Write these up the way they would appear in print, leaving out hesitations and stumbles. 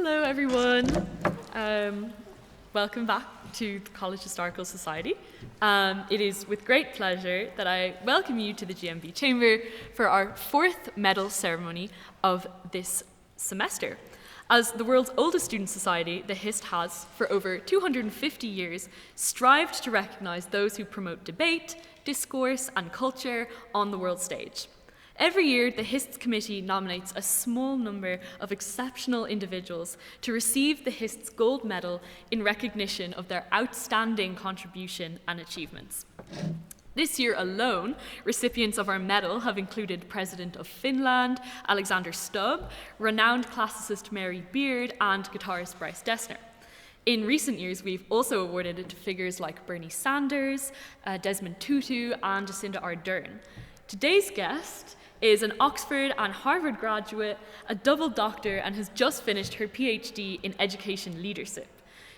Hello, everyone. Welcome back to the College Historical Society. It is with great pleasure that I welcome you to the GMB Chamber for our fourth medal ceremony of this semester. As the world's oldest student society, the Hist has, for over 250 years, strived to recognize those who promote debate, discourse, and culture on the world stage. Every year, the Hist's committee nominates a small number of exceptional individuals to receive the Hist's Gold Medal in recognition of their outstanding contribution and achievements. This year alone, recipients of our medal have included President of Finland, Alexander Stubb, renowned classicist Mary Beard, and guitarist Bryce Dessner. In recent years, we've also awarded it to figures like Bernie Sanders, Desmond Tutu, and Jacinda Ardern. Today's guest is an Oxford and Harvard graduate, a double doctor, and has just finished her PhD in education leadership.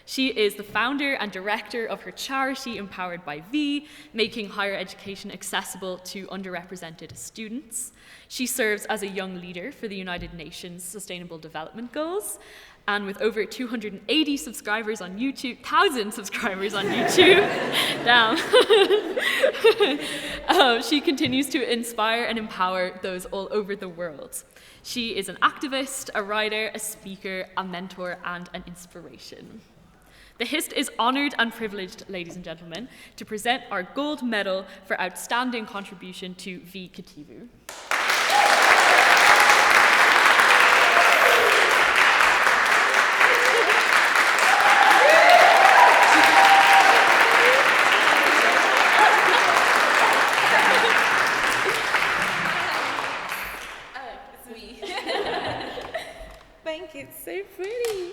She is the founder and director of her charity Empowered by V, making higher education accessible to underrepresented students. She serves as a young leader for the United Nations Sustainable Development Goals, and with over 280 subscribers on YouTube, 1,000 subscribers on YouTube, she continues to inspire and empower those all over the world. She is an activist, a writer, a speaker, a mentor, and an inspiration. The Hist is honoured and privileged, ladies and gentlemen, to present our gold medal for outstanding contribution to V. Kativhu. Thank you, it's so pretty.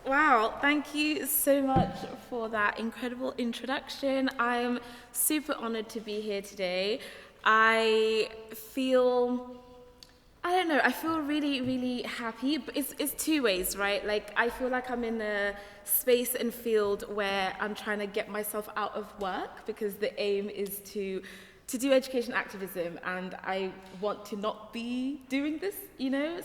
Wow, thank you so much for that incredible introduction. I'm super honored to be here today. I feel really, really happy, but it's two ways, right? Like, I feel like I'm in a space and field where I'm trying to get myself out of work because the aim is to do education activism, and I want to not be doing this,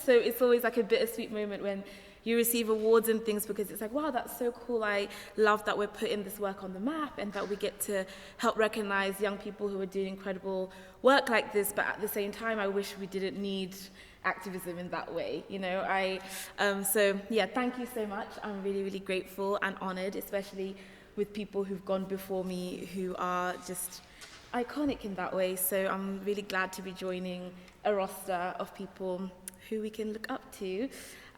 So it's always like a bittersweet moment when you receive awards and things, because it's like, wow, that's so cool. I love that we're putting this work on the map and that we get to help recognize young people who are doing incredible work like this. But at the same time, I wish we didn't need activism in that way, So yeah, thank you so much. I'm really, really grateful and honored, especially with people who've gone before me who are just iconic in that way. So I'm really glad to be joining a roster of people who we can look up to.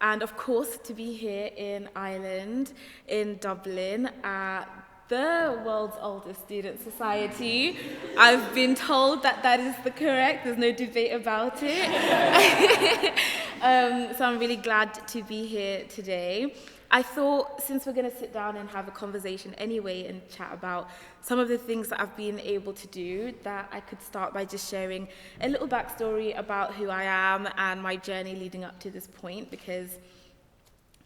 And of course, to be here in Ireland, in Dublin, at the world's oldest student society. I've been told that is the correct, there's no debate about it. So I'm really glad to be here today. I thought, since we're going to sit down and have a conversation anyway and chat about some of the things that I've been able to do, that I could start by just sharing a little backstory about who I am and my journey leading up to this point, because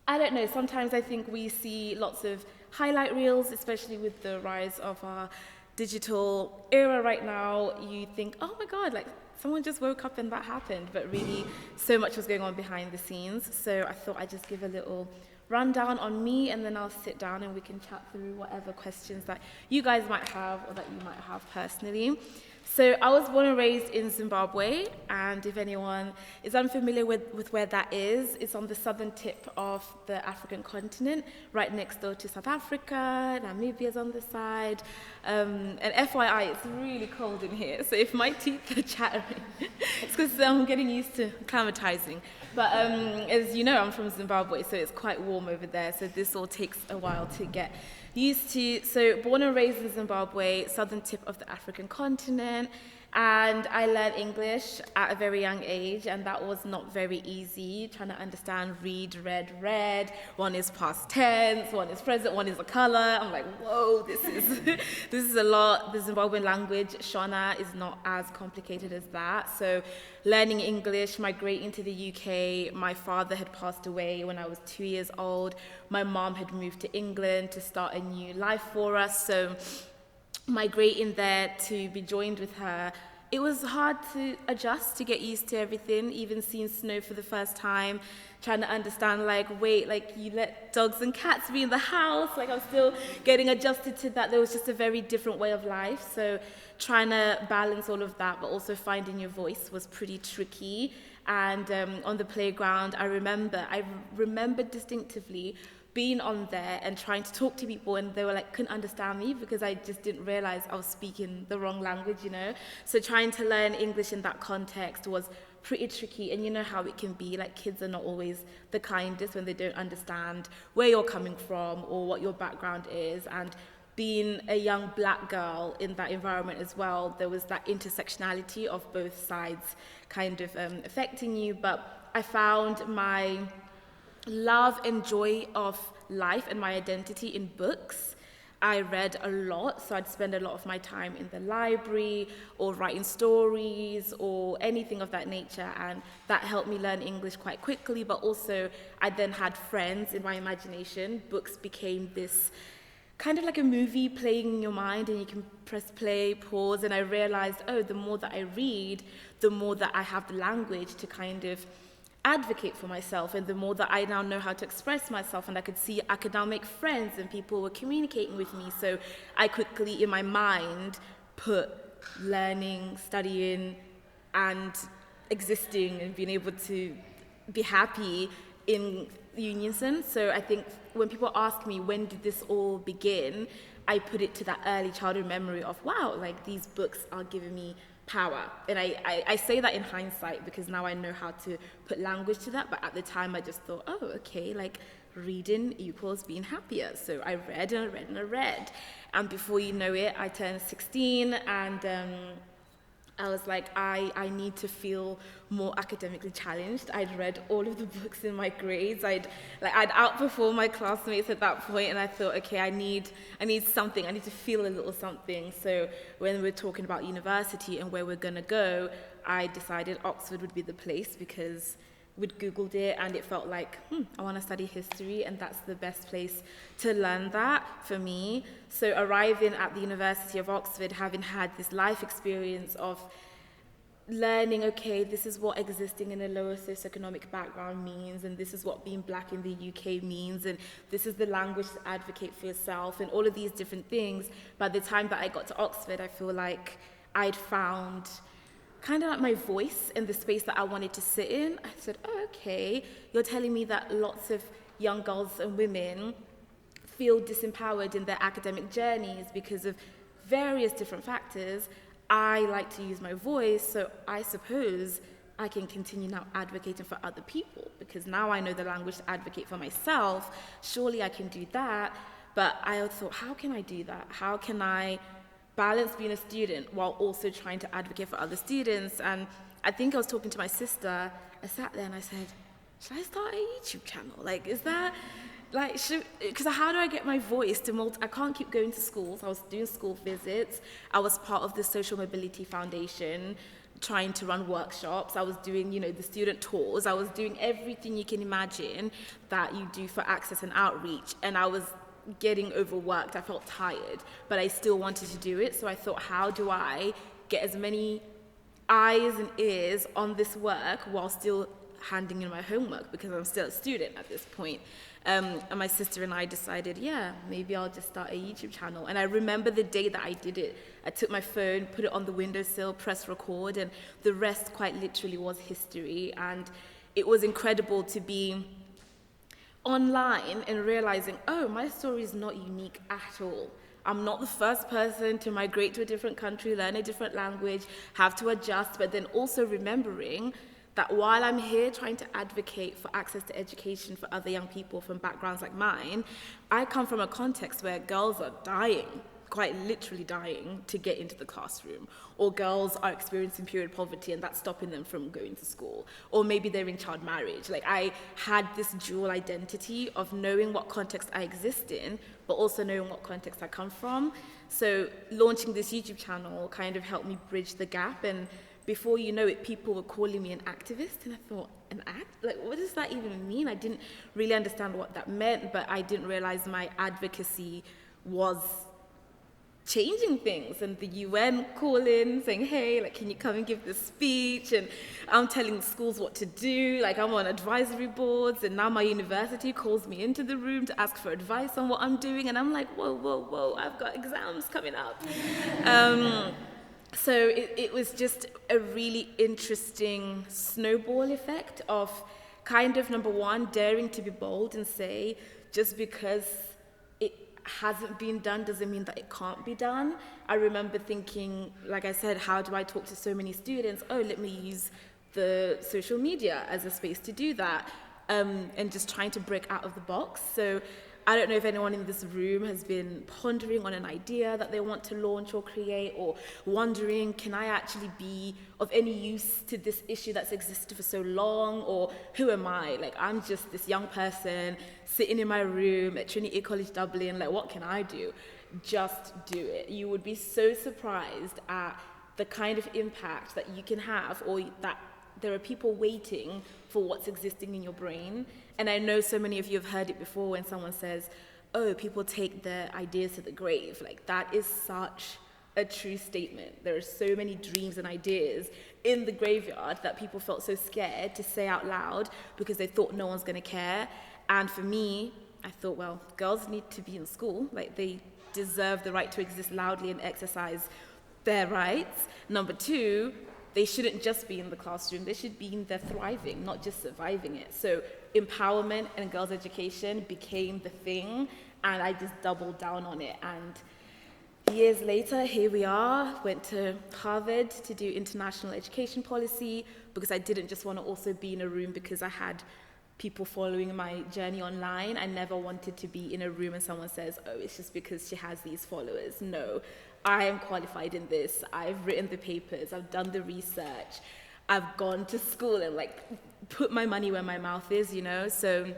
I don't know, sometimes I think we see lots of highlight reels, especially with the rise of our digital era right now. You think, oh my God, like someone just woke up and that happened, but really so much was going on behind the scenes. So I thought I'd just give a little rundown on me, and then I'll sit down and we can chat through whatever questions that you guys might have or that you might have personally. So I was born and raised in Zimbabwe, and if anyone is unfamiliar with where that is, it's on the southern tip of the African continent, right next door to South Africa. Namibia's on the side. And FYI, it's really cold in here, so if my teeth are chattering, it's because I'm getting used to acclimatizing. But as you know, I'm from Zimbabwe, so it's quite warm over there, so this all takes a while to get used to. So born and raised in Zimbabwe, southern tip of the African continent, and I learned English at a very young age, and that was not very easy, trying to understand read, read, one is past tense, one is present, one is a color. I'm like, whoa, this is a lot. The Zimbabwean language, Shona, is not as complicated as that. So learning English, migrating to the UK, my father had passed away when I was 2 years old. My mom had moved to England to start a new life for us. So migrating there to be joined with her it was hard to adjust, to get used to everything, even seeing snow for the first time, trying to understand, like, wait, like, you let dogs and cats be in the house, like, I'm still getting adjusted to that. There was just a very different way of life, so trying to balance all of that, but also finding your voice was pretty tricky. And on the playground, I remember distinctively being on there and trying to talk to people, and they were like, couldn't understand me because I just didn't realize I was speaking the wrong language, you know? So trying to learn English in that context was pretty tricky, and you know how it can be, like, kids are not always the kindest when they don't understand where you're coming from or what your background is. And being a young black girl in that environment as well, there was that intersectionality of both sides kind of affecting you. But I found my love and joy of life and my identity in books. I read a lot, so I'd spend a lot of my time in the library or writing stories or anything of that nature, and that helped me learn English quite quickly. But also, I then had friends in my imagination. Books became this kind of like a movie playing in your mind, and you can press play, pause, and I realized, oh, the more that I read, the more that I have the language to kind of advocate for myself, and the more that I now know how to express myself, and I could see I could now make friends and people were communicating with me. So I quickly in my mind put learning, studying, and existing and being able to be happy in unison. So I think when people ask me when did this all begin, I put it to that early childhood memory of, wow, like, these books are giving me power. And I say that in hindsight because now I know how to put language to that, but at the time I just thought, oh, okay, like, reading equals being happier. So I read and I read and I read, and before you know it, I turned 16, and I was like, I need to feel more academically challenged. I'd read all of the books in my grades. I'd outperform my classmates at that point, and I thought, okay, I need something. I need to feel a little something. So when we're talking about university and where we're gonna go, I decided Oxford would be the place because we'd Googled it and it felt like, I want to study history, and that's the best place to learn that for me. So arriving at the University of Oxford, having had this life experience of learning, okay, this is what existing in a lower socioeconomic background means, and this is what being black in the UK means, and this is the language to advocate for yourself, and all of these different things. By the time that I got to Oxford, I feel like I'd found kind of like my voice in the space that I wanted to sit in. I said, oh, okay, you're telling me that lots of young girls and women feel disempowered in their academic journeys because of various different factors. I like to use my voice, so I suppose I can continue now advocating for other people, because now I know the language to advocate for myself. Surely I can do that. But I thought, how can I do that? How can I balance being a student while also trying to advocate for other students? And I think I was talking to my sister. I sat there and I said, should I start a YouTube channel? Like, is that, like, because how do I get my voice to I can't keep going to schools. I was doing school visits. I was part of the Social Mobility Foundation, trying to run workshops. I was doing, the student tours. I was doing everything you can imagine that you do for access and outreach. And I was getting overworked. I felt tired, but I still wanted to do it. So I thought, how do I get as many eyes and ears on this work while still handing in my homework, because I'm still a student at this point. And my sister and I decided, maybe I'll just start a YouTube channel. And I remember the day that I did it. I took my phone, put it on the windowsill, pressed record, and the rest quite literally was history. And it was incredible to be online and realizing, oh, my story is not unique at all. I'm not the first person to migrate to a different country, learn a different language, have to adjust, but then also remembering that while I'm here trying to advocate for access to education for other young people from backgrounds like mine, I come from a context where girls are dying, quite literally dying, to get into the classroom, or girls are experiencing period poverty and that's stopping them from going to school, or maybe they're in child marriage. Like, I had this dual identity of knowing what context I exist in, but also knowing what context I come from. So launching this YouTube channel kind of helped me bridge the gap, and before you know it, people were calling me an activist, and I thought, like, what does that even mean? I didn't really understand what that meant, but I didn't realize my advocacy was changing things, and the UN calling, saying, hey, like, can you come and give this speech? And I'm telling schools what to do. Like, I'm on advisory boards, and now my university calls me into the room to ask for advice on what I'm doing. And I'm like, whoa, I've got exams coming up. So it was just a really interesting snowball effect of kind of, number one, daring to be bold and say, just because it hasn't been done doesn't mean that it can't be done. I remember thinking, like I said, how do I talk to so many students? Oh, let me use the social media as a space to do that, and just trying to break out of the box. So I don't know if anyone in this room has been pondering on an idea that they want to launch or create, or wondering, can I actually be of any use to this issue that's existed for so long, or who am I? Like, I'm just this young person sitting in my room at Trinity College Dublin, like, what can I do? Just do it. You would be so surprised at the kind of impact that you can have, or that there are people waiting for what's existing in your brain. And I know so many of you have heard it before when someone says, oh, people take their ideas to the grave. Like, that is such a true statement. There are so many dreams and ideas in the graveyard that people felt so scared to say out loud because they thought no one's going to care. And for me, I thought, well, girls need to be in school. Like, they deserve the right to exist loudly and exercise their rights. Number two, they shouldn't just be in the classroom. They should be in there thriving, not just surviving it. So empowerment and girls' education became the thing, and I just doubled down on it. And years later, here we are. Went to Harvard to do international education policy because I didn't just want to also be in a room because I had people following my journey online. I never wanted to be in a room and someone says, oh, it's just because she has these followers. No, I am qualified in this. I've written the papers. I've done the research. I've gone to school and like put my money where my mouth is, you know? So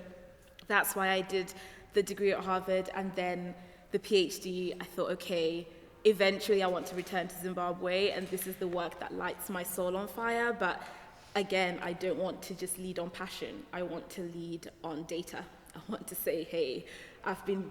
that's why I did the degree at Harvard, and then the PhD. I thought, okay, eventually I want to return to Zimbabwe, and this is the work that lights my soul on fire. But again, I don't want to just lead on passion. I want to lead on data. I want to say, hey, I've been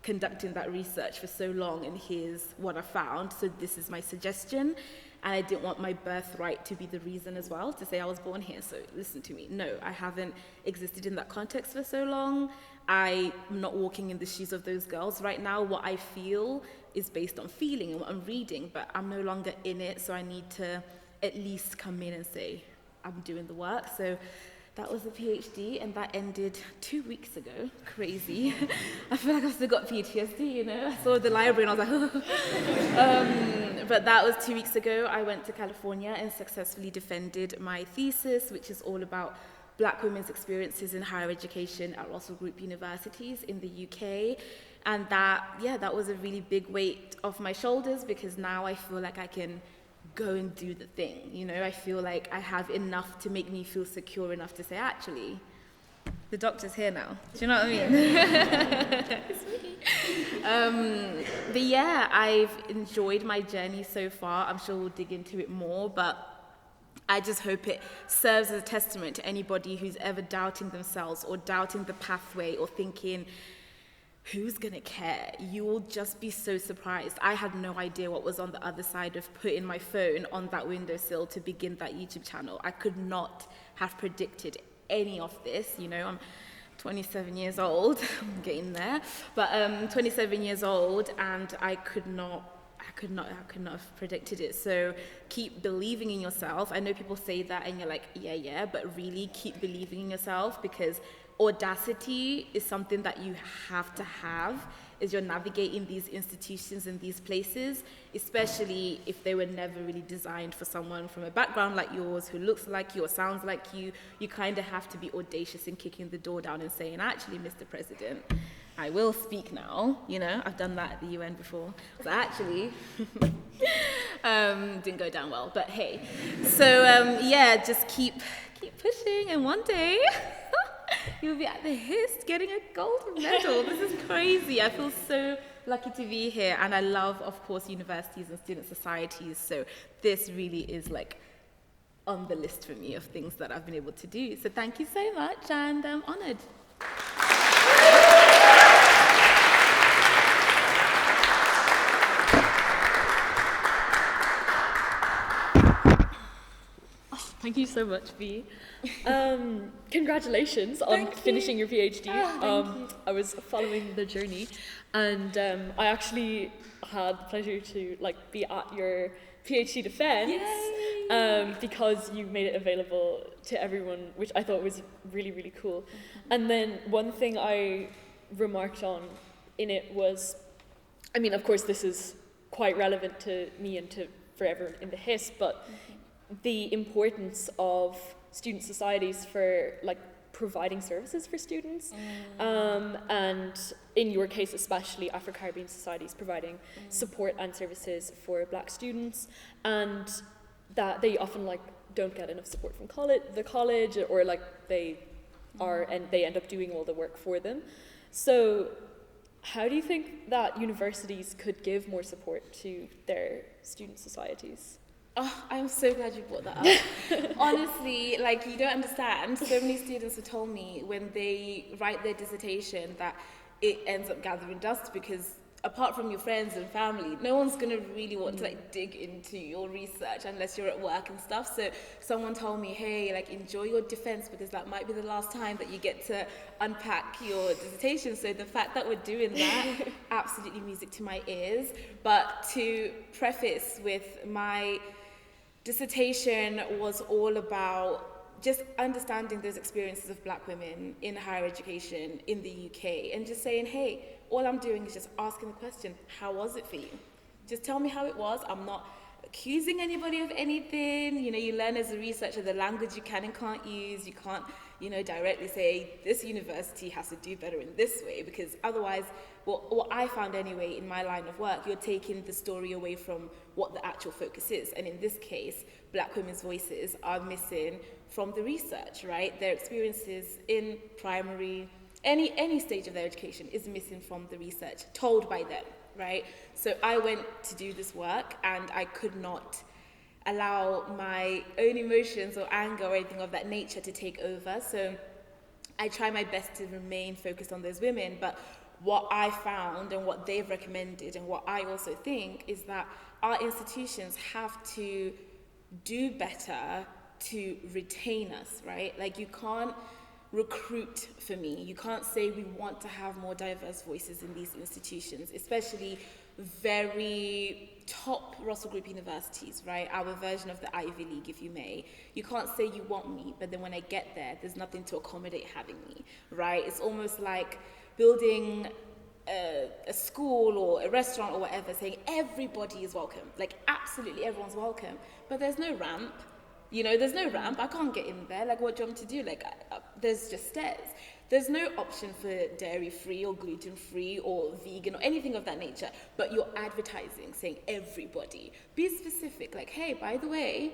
conducting that research for so long, and here's what I found, so this is my suggestion. And I didn't want my birthright to be the reason as well, to say I was born here, so listen to me. No, I haven't existed in that context for so long. I'm not walking in the shoes of those girls right now. What I feel is based on feeling and what I'm reading, but I'm no longer in it, so I need to at least come in and say, I'm doing the work. So that was the PhD, and that ended 2 weeks ago. Crazy. I feel like I've still got PTSD, you know? I saw the library and I was like, but that was 2 weeks ago. I went to California and successfully defended my thesis, which is all about Black women's experiences in higher education at Russell Group universities in the UK. And that was a really big weight off my shoulders, because now I feel like I can go and do the thing, you know? I feel like I have enough to make me feel secure enough to say, actually, the doctor's here now. Do you know what I mean? It's me. But yeah, I've enjoyed my journey so far. I'm sure we'll dig into it more, but I just hope it serves as a testament to anybody who's ever doubting themselves or doubting the pathway or thinking, who's gonna care? You will just be so surprised. I had no idea what was on the other side of putting my phone on that windowsill to begin that YouTube channel. I could not have predicted any of this, you know. I'm 27 years old, I'm getting there, but 27 years old, and I could not have predicted it. So keep believing in yourself. I know people say that and you're like, yeah, but really keep believing in yourself, because audacity is something that you have to have as you're navigating these institutions and these places, especially if they were never really designed for someone from a background like yours, who looks like you or sounds like you. You kind of have to be audacious in kicking the door down and saying, actually, Mr. President, I will speak now. You know, I've done that at the UN before. So actually, didn't go down well, but hey. So just keep pushing, and one day you'll be at the Hist getting a gold medal. This is crazy. I feel so lucky to be here, and I love, of course, universities and student societies. So this really is like on the list for me of things that I've been able to do. So thank you so much, and I'm honored. Thank you so much, V. Congratulations on finishing your PhD. Thank you. I was following the journey, and I actually had the pleasure to be at your PhD defense because you made it available to everyone, which I thought was really, really cool. And then one thing I remarked on in it was, I mean, of course, this is quite relevant to me and for everyone in the Hist, but the importance of student societies for providing services for students, and in your case especially Afro-Caribbean societies providing support and services for Black students, and that they often don't get enough support from the college, or they end up doing all the work for them. So how do you think that universities could give more support to their student societies? Oh, I'm so glad you brought that up. Honestly, you don't understand. So many students have told me when they write their dissertation that it ends up gathering dust because apart from your friends and family, no one's going to really want to dig into your research unless you're at work and stuff. So someone told me, hey, enjoy your defense because that might be the last time that you get to unpack your dissertation. So the fact that we're doing that, absolutely music to my ears. But to preface with, my dissertation was all about just understanding those experiences of Black women in higher education in the UK and just saying, hey, all I'm doing is just asking the question, how was it for you? Just tell me how it was. I'm not accusing anybody of anything. You learn as a researcher the language you can and can't use. You can't, directly say this university has to do better in this way, because otherwise, what I found anyway in my line of work, you're taking the story away from what the actual focus is. And in this case, Black women's voices are missing from the research, right? Their experiences in primary, any stage of their education is missing from the research, told by them, right? So I went to do this work and I could not allow my own emotions or anger or anything of that nature to take over. So I try my best to remain focused on those women, but what I found and what they've recommended and what I also think is that our institutions have to do better to retain us, right? You can't recruit for me. You can't say we want to have more diverse voices in these institutions, especially very top Russell Group universities, right? Our version of the Ivy League, if you may. You can't say you want me, but then when I get there, there's nothing to accommodate having me, right? It's almost like building a school or a restaurant or whatever, saying everybody is welcome, absolutely everyone's welcome, but there's no ramp. There's no ramp. I can't get in there. What do you want me to do? There's just stairs. There's no option for dairy-free or gluten-free or vegan or anything of that nature, but you're advertising, saying everybody. Be specific, hey, by the way,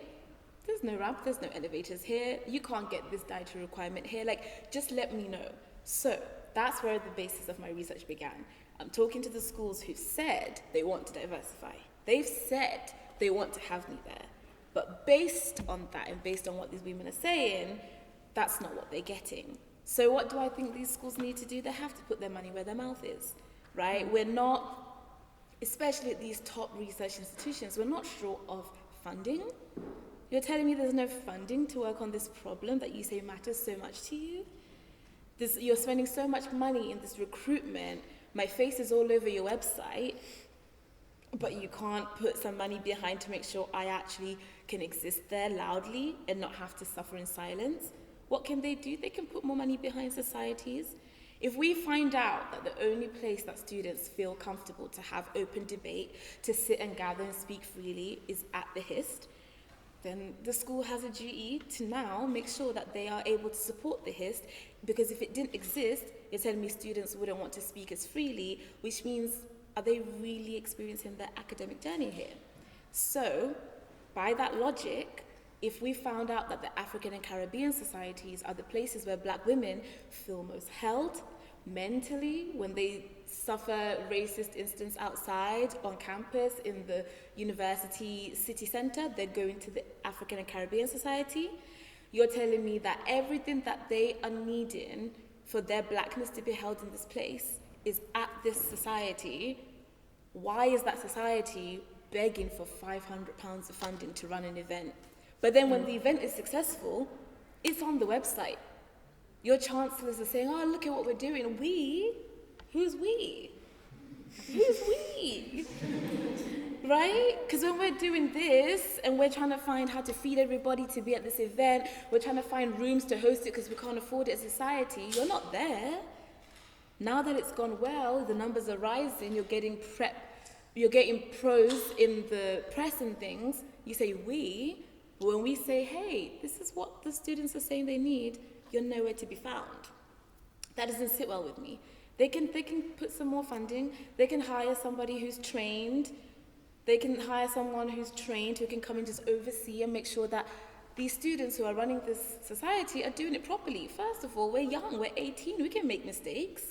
there's no ramp, there's no elevators here, you can't get this dietary requirement here, just let me know. So that's where the basis of my research began. I'm talking to the schools who said they want to diversify. They've said they want to have me there. But based on that and based on what these women are saying, that's not what they're getting. So what do I think these schools need to do? They have to put their money where their mouth is, right? We're not, especially at these top research institutions, we're not short of funding. You're telling me there's no funding to work on this problem that you say matters so much to you? You're spending so much money in this recruitment. My face is all over your website, but you can't put some money behind to make sure I actually can exist there loudly and not have to suffer in silence. What can they do? They can put more money behind societies. If we find out that the only place that students feel comfortable to have open debate, to sit and gather and speak freely is at the Hist, then the school has a duty to now make sure that they are able to support the Hist, because if it didn't exist, you're telling me students wouldn't want to speak as freely, which means, are they really experiencing their academic journey here? So, by that logic, if we found out that the African and Caribbean societies are the places where Black women feel most held mentally when they suffer racist incidents outside on campus in the university city center, they're going to the African and Caribbean society, you're telling me that everything that they are needing for their Blackness to be held in this place is at this society. Why is that society begging for £500 of funding to run an event, But then when the event is successful, it's on the website. Your chancellors are saying, oh, look at what we're doing. We? Who's we? Who's we? Right? Because when we're doing this and we're trying to find how to feed everybody to be at this event, we're trying to find rooms to host it because we can't afford it as a society, you're not there. Now that it's gone well, the numbers are rising, you're getting pros in the press and things, you say we, but when we say, hey, this is what the students are saying they need, you're nowhere to be found. That doesn't sit well with me. They can put some more funding, they can hire somebody who's trained, they can hire someone who's trained who can come and just oversee and make sure that these students who are running this society are doing it properly. First of all, we're young, we're 18, we can make mistakes.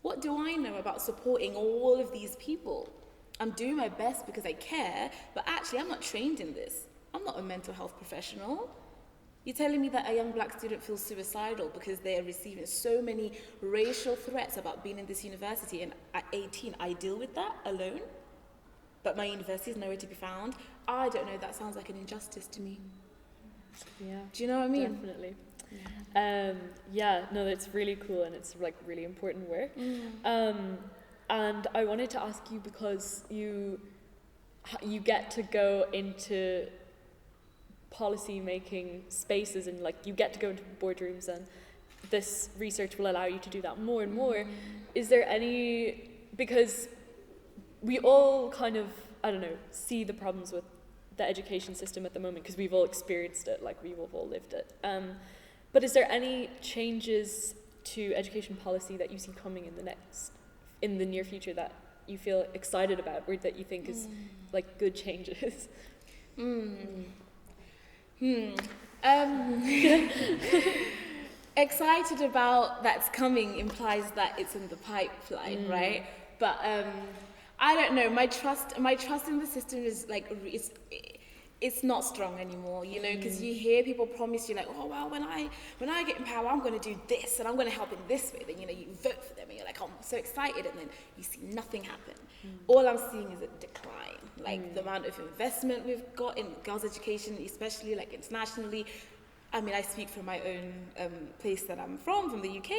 What do I know about supporting all of these people? I'm doing my best because I care, but actually I'm not trained in this. I'm not a mental health professional. You're telling me that a young black student feels suicidal because they are receiving so many racial threats about being in this university, and at 18 I deal with that alone? But my university is nowhere to be found? I don't know, that sounds like an injustice to me. Yeah. Do you know what I mean? Definitely. Yeah, no, it's really cool and it's like really important work. And I wanted to ask you, because you get to go into policy making spaces and like you get to go into boardrooms, and this research will allow you to do that more and more. Is there any, because we all kind of, I don't know, see the problems with the education system at the moment because we've all experienced it, like we've all lived it. But is there any changes to education policy that you see coming in the near future that you feel excited about, or that you think is like good changes? Excited about that's coming implies that it's in the pipeline, right? But I don't know. My trust in the system is like it's not strong anymore, you know, because you hear people promise you like, oh well, when I get in power, I'm going to do this and I'm going to help in this way. Then, you know, you vote for them and you're like, oh, I'm so excited, and then you see nothing happen. All I'm seeing is a decline. Like the amount of investment we've got in girls' education, especially like internationally. I mean, I speak from my own place that I'm from the UK.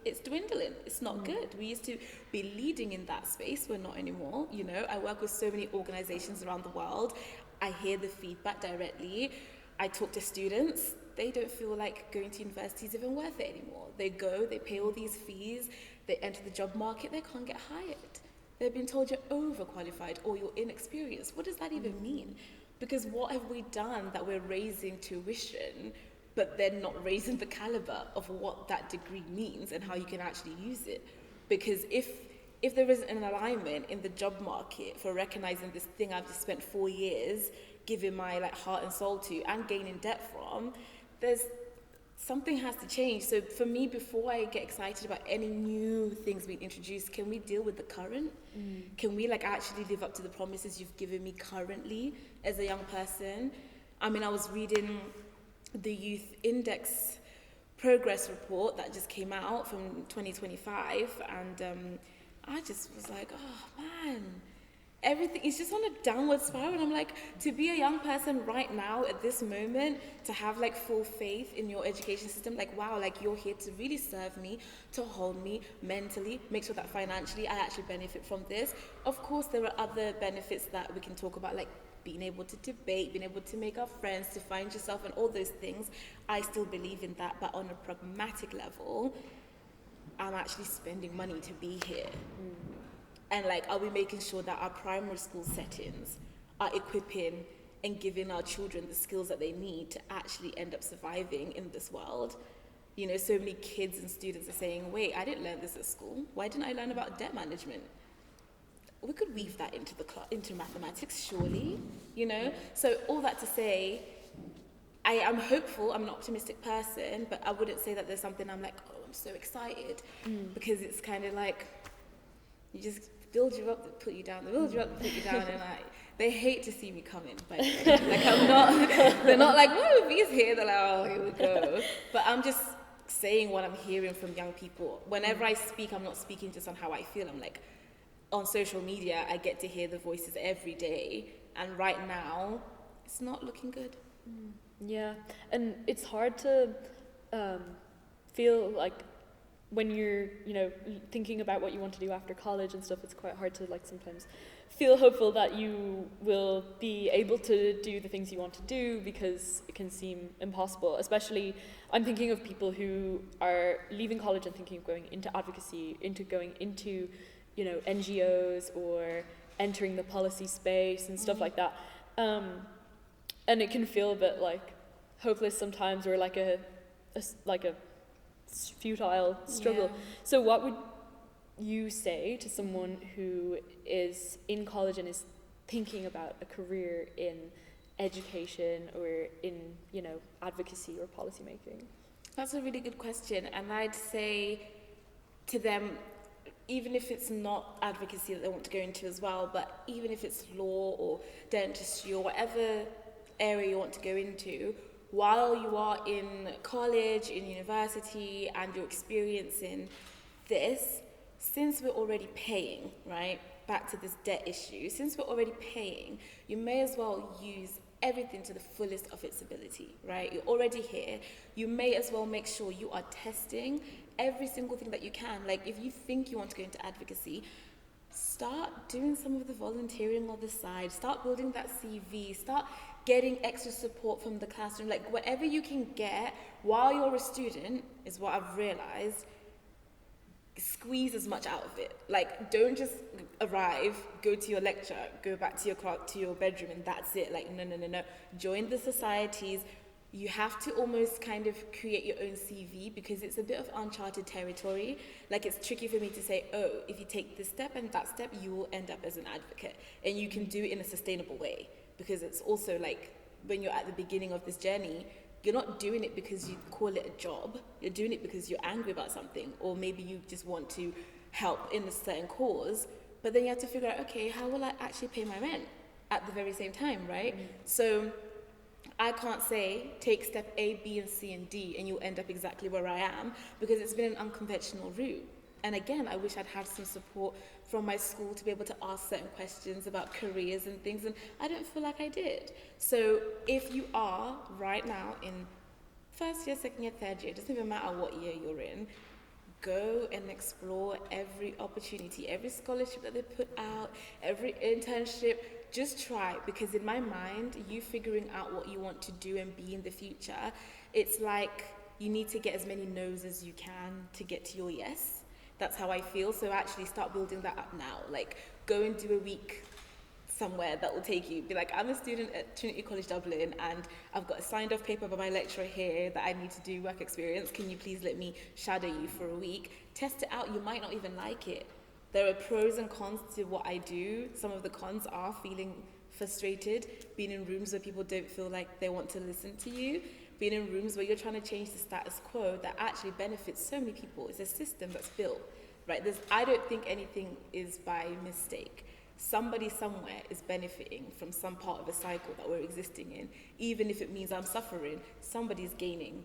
It's dwindling. It's not good. We used to be leading in that space. We're not anymore. You know, I work with so many organizations around the world. I hear the feedback directly. I talk to students. They don't feel like going to university is even worth it anymore. They go, they pay all these fees, they enter the job market, they can't get hired. They've been told you're overqualified or you're inexperienced. What does that even mean? Because what have we done that we're raising tuition, but then not raising the caliber of what that degree means and how you can actually use it? Because if there isn't an alignment in the job market for recognizing this thing I've just spent 4 years giving my like heart and soul to and gaining debt from, something has to change. So for me, before I get excited about any new things being introduced, can we deal with the current? Can we like actually live up to the promises you've given me currently as a young person? I mean, I was reading the Youth Index Progress Report that just came out from 2025, and I just was like, oh man, everything is just on a downward spiral. And I'm like, to be a young person right now at this moment, to have like full faith in your education system, like wow, like you're here to really serve me, to hold me mentally, make sure that financially I actually benefit from this. Of course, there are other benefits that we can talk about, like being able to debate, being able to make our friends, to find yourself and all those things. I still believe in that, but on a pragmatic level, I'm actually spending money to be here. And like, are we making sure that our primary school settings are equipping and giving our children the skills that they need to actually end up surviving in this world? You know, so many kids and students are saying, wait, I didn't learn this at school. Why didn't I learn about debt management? We could weave that into mathematics, surely, you know? So all that to say, I am hopeful, I'm an optimistic person, but I wouldn't say that there's something I'm like, oh, I'm so excited, because it's kind of like, you just build you up, they put you down, they build you up, they put you down, and like, they hate to see me coming, by the way. Like they're not like, woo, V's here, they're like, oh, here we go. But I'm just saying what I'm hearing from young people. Whenever I speak, I'm not speaking just on how I feel, I'm like, on social media, I get to hear the voices every day, and right now, it's not looking good. Yeah, and it's hard to feel like when you're, thinking about what you want to do after college and stuff, it's quite hard to like sometimes feel hopeful that you will be able to do the things you want to do because it can seem impossible. Especially, I'm thinking of people who are leaving college and thinking of going into advocacy, going into, NGOs or entering the policy space and stuff like that. And it can feel a bit like hopeless sometimes, or like a futile struggle. Yeah. So what would you say to someone who is in college and is thinking about a career in education or in, advocacy or policy making? That's a really good question. And I'd say to them, even if it's not advocacy that they want to go into as well, but even if it's law or dentistry or whatever area you want to go into, while you are in college, in university, and you're experiencing this, since we're already paying, right, back to this debt issue, since we're already paying, you may as well use everything to the fullest of its ability, right? You're already here. You may as well make sure you are testing every single thing that you can. Like, if you think you want to go into advocacy, start doing some of the volunteering on the side, start building that CV, start getting extra support from the classroom, like whatever you can get while you're a student is what I've realized. Squeeze as much out of it. Like, don't just arrive, go to your lecture, go back to your bedroom, and that's it. Like, no. Join the societies. You have to almost kind of create your own CV because it's a bit of uncharted territory. Like, it's tricky for me to say, oh, if you take this step and that step, you will end up as an advocate, and you can do it in a sustainable way. Because it's also like, when you're at the beginning of this journey, you're not doing it because you call it a job. You're doing it because you're angry about something, or maybe you just want to help in a certain cause. But then you have to figure out, okay, how will I actually pay my rent at the very same time, right? So I can't say take step A, B, and C, and D, and you'll end up exactly where I am, because it's been an unconventional route. And again, I wish I'd had some support from my school to be able to ask certain questions about careers and things, and I don't feel like I did. So if you are right now in first year, second year, third year, it doesn't even matter what year you're in, go and explore every opportunity, every scholarship that they put out, every internship. Just try, because in my mind, you figuring out what you want to do and be in the future, it's like you need to get as many no's as you can to get to your yes. That's how I feel. So actually start building that up now. Like, go and do a week somewhere that will take you. Be like, I'm a student at Trinity College Dublin, and I've got a signed off paper by my lecturer here that I need to do work experience. Can you please let me shadow you for a week? Test it out. You might not even like it. There are pros and cons to what I do. Some of the cons are feeling frustrated, being in rooms where people don't feel like they want to listen to you, being in rooms where you're trying to change the status quo that actually benefits so many people. It's a system that's built, right? I don't think anything is by mistake. Somebody somewhere is benefiting from some part of a cycle that we're existing in. Even if it means I'm suffering, somebody's gaining.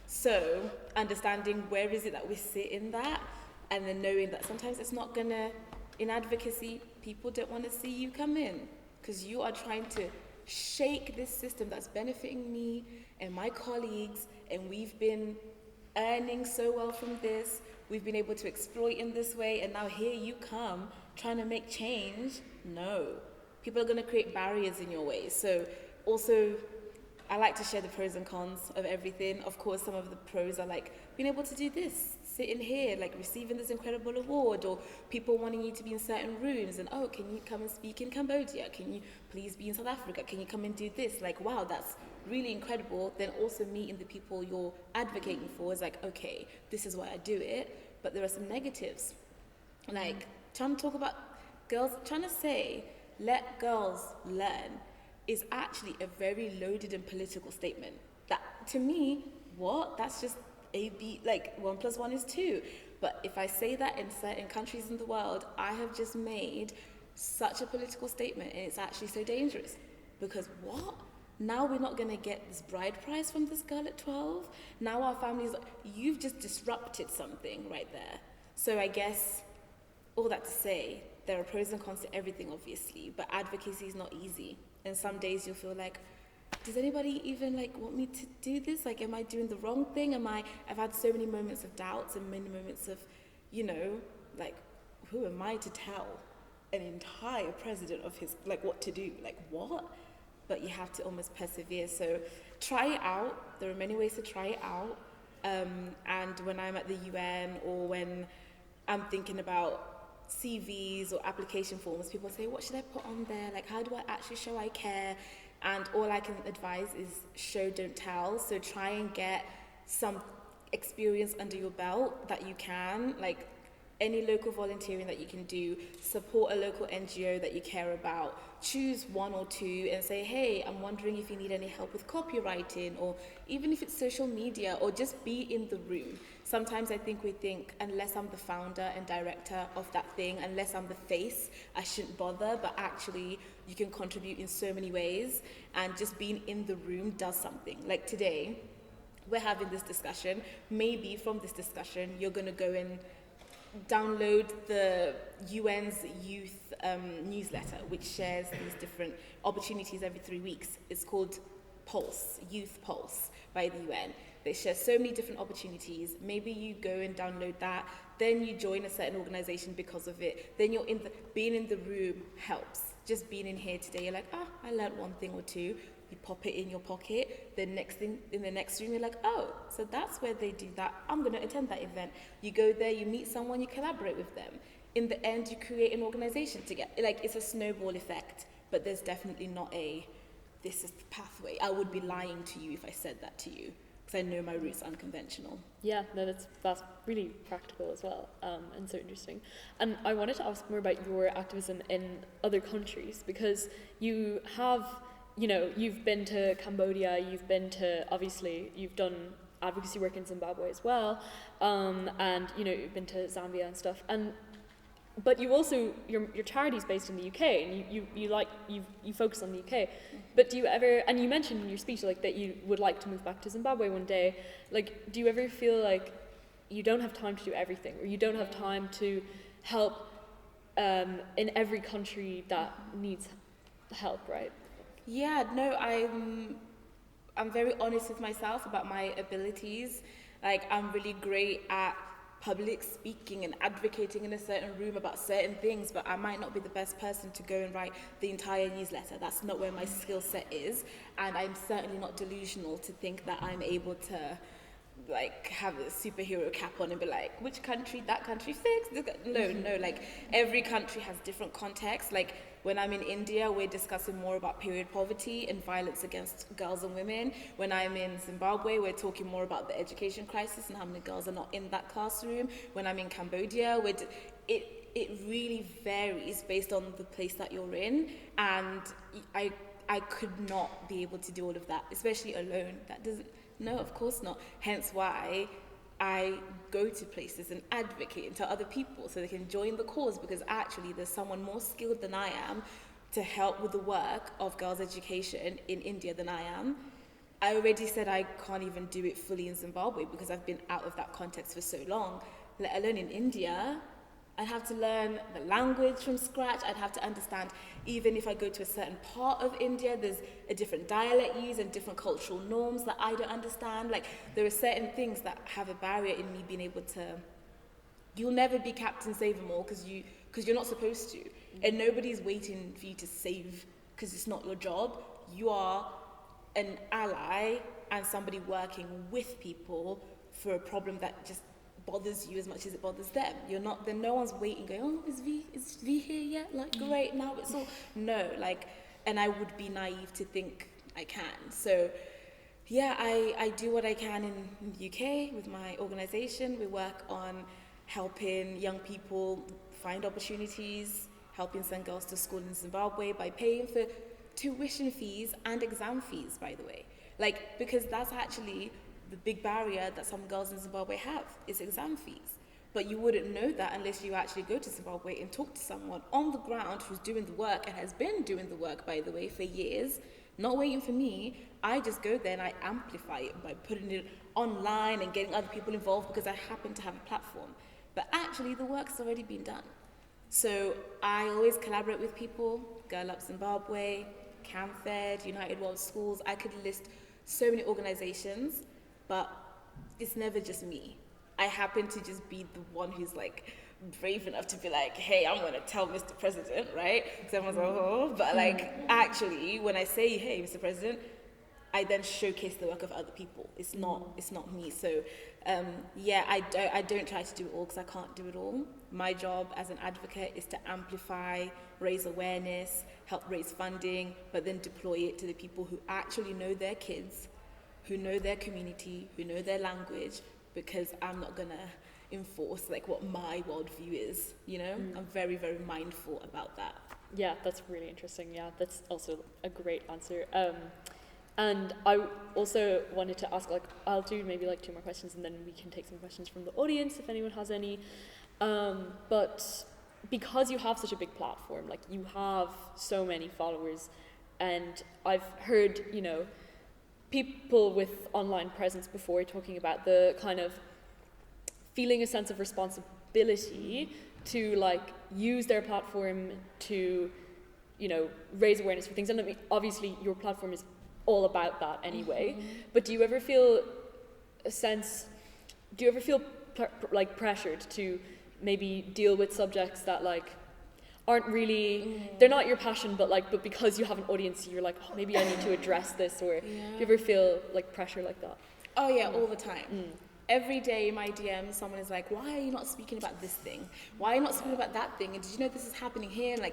So understanding where is it that we sit in that, and then knowing that sometimes it's not gonna, in advocacy, people don't want to see you come in because you are trying to shake this system that's benefiting me and my colleagues, and we've been earning so well from this, we've been able to exploit in this way, and now here you come trying to make change. No, people are going to create barriers in your way. So also, I like to share the pros and cons of everything. Of course, some of the pros are like being able to do this, sitting here, like receiving this incredible award, or people wanting you to be in certain rooms, and oh, can you come and speak in Cambodia? Can you please be in South Africa? Can you come and do this? Like, wow, that's really incredible. Then also meeting the people you're advocating for is like, okay, this is why I do it. But there are some negatives. Like, trying to talk about girls, trying to say, let girls learn, is actually a very loaded and political statement. That, to me, what? That's just A-B, like 1 + 1 is 2. But if I say that in certain countries in the world, I have just made such a political statement, and it's actually so dangerous. Because what? Now we're not going to get this bride price from this girl at 12? Now our families, you've just disrupted something right there. So I guess, all that to say, there are pros and cons to everything, obviously, but advocacy is not easy. And some days you'll feel like, does anybody even like want me to do this? Like, am I doing the wrong thing? I've had so many moments of doubts and many moments of, like, who am I to tell an entire president of his, like, what to do? Like, what? But you have to almost persevere. So try it out. There are many ways to try it out. And when I'm at the UN or when I'm thinking about CVs or application forms, people say, what should I put on there? Like, how do I actually show I care? And all I can advise is show, don't tell. So try and get some experience under your belt that you can, like any local volunteering that you can do, support a local NGO that you care about, choose one or two and say, hey, I'm wondering if you need any help with copywriting, or even if it's social media, or just be in the room. Sometimes I think we think, unless I'm the founder and director of that thing, unless I'm the face, I shouldn't bother, but actually you can contribute in so many ways, and just being in the room does something. Like today, we're having this discussion. Maybe from this discussion, you're gonna go and download the UN's youth newsletter, which shares these different opportunities every 3 weeks. It's called Pulse, Youth Pulse by the UN. They share so many different opportunities. Maybe you go and download that, then you join a certain organization because of it. Then you're being in the room helps. Just being in here today, you're like, I learned one thing or two. You pop it in your pocket. The next thing in the next room, you're like, oh, so that's where they do that. I'm going to attend that event. You go there, you meet someone, you collaborate with them. In the end, you create an organization together. Like, it's a snowball effect, but there's definitely not this is the pathway. I would be lying to you if I said that to you, because I know my routes are unconventional. Yeah, no, that's really practical as well, and so interesting. And I wanted to ask more about your activism in other countries, because you have, you've been to Cambodia, obviously, you've done advocacy work in Zimbabwe as well, and, you've been to Zambia and stuff, but you also, your charity's based in the UK, and you focus on the UK, but do you ever, and you mentioned in your speech, like, that you would like to move back to Zimbabwe one day, like, do you ever feel like you don't have time to do everything, or you don't have time to help in every country that needs help, right? Yeah, no, I'm very honest with myself about my abilities. Like, I'm really great at public speaking and advocating in a certain room about certain things, but I might not be the best person to go and write the entire newsletter. That's not where my skill set is, and I'm certainly not delusional to think that I'm able to like have a superhero cap on and be like, which country, that country fixed? No, like every country has different contexts. Like when I'm in India, we're discussing more about period poverty and violence against girls and women. When I'm in Zimbabwe, we're talking more about the education crisis and how many girls are not in that classroom. When I'm in Cambodia, it really varies based on the place that you're in, and I could not be able to do all of that, especially alone. No, of course not. Hence why I go to places and advocate to other people so they can join the cause, because actually there's someone more skilled than I am to help with the work of girls' education in India than I am. I already said I can't even do it fully in Zimbabwe because I've been out of that context for so long, let alone in India. I'd have to learn the language from scratch. I'd have to understand, even if I go to a certain part of India, there's a different dialect used and different cultural norms that I don't understand. Like, there are certain things that have a barrier in me being able to, you'll never be Captain Save 'em all because you're not supposed to. And nobody's waiting for you to save because it's not your job. You are an ally and somebody working with people for a problem that just bothers you as much as it bothers them. You're not, then no one's waiting going, oh, is V here yet? Like, great, now it's all, no, like, and I would be naive to think I can. So yeah, I do what I can in the UK with my organization. We work on helping young people find opportunities, helping send girls to school in Zimbabwe by paying for tuition fees and exam fees, by the way. Like, because that's actually the big barrier that some girls in Zimbabwe have, is exam fees. But you wouldn't know that unless you actually go to Zimbabwe and talk to someone on the ground who's doing the work and has been doing the work, by the way, for years, not waiting for me. I just go there and I amplify it by putting it online and getting other people involved because I happen to have a platform. But actually the work's already been done. So I always collaborate with people, Girl Up Zimbabwe, CanFed, United World Schools. I could list so many organizations, but it's never just me. I happen to just be the one who's like brave enough to be like, hey, I'm going to tell Mr. President, right? Because everyone's like, oh, but like actually when I say, hey, Mr. President, I then showcase the work of other people. It's not me. So yeah, I don't try to do it all because I can't do it all. My job as an advocate is to amplify, raise awareness, help raise funding, but then deploy it to the people who actually know their kids, who know their community, who know their language, because I'm not gonna enforce like what my worldview is, I'm very, very mindful about that. Yeah, that's really interesting. Yeah, that's also a great answer. And I also wanted to ask, like, I'll do maybe like 2 more questions and then we can take some questions from the audience if anyone has any. But because you have such a big platform, like you have so many followers, and I've heard, people with online presence before talking about the kind of feeling a sense of responsibility to like use their platform to, raise awareness for things. And I mean, obviously your platform is all about that anyway, but do you ever feel like pressured to maybe deal with subjects that like aren't really, they're not your passion, but because you have an audience, you're like, oh, maybe I need to address this, or do you ever feel like pressure like that? Oh yeah, all the time. Every day in my DM, someone is like, why are you not speaking about this thing? Why are you not speaking about that thing? And did you know this is happening here? And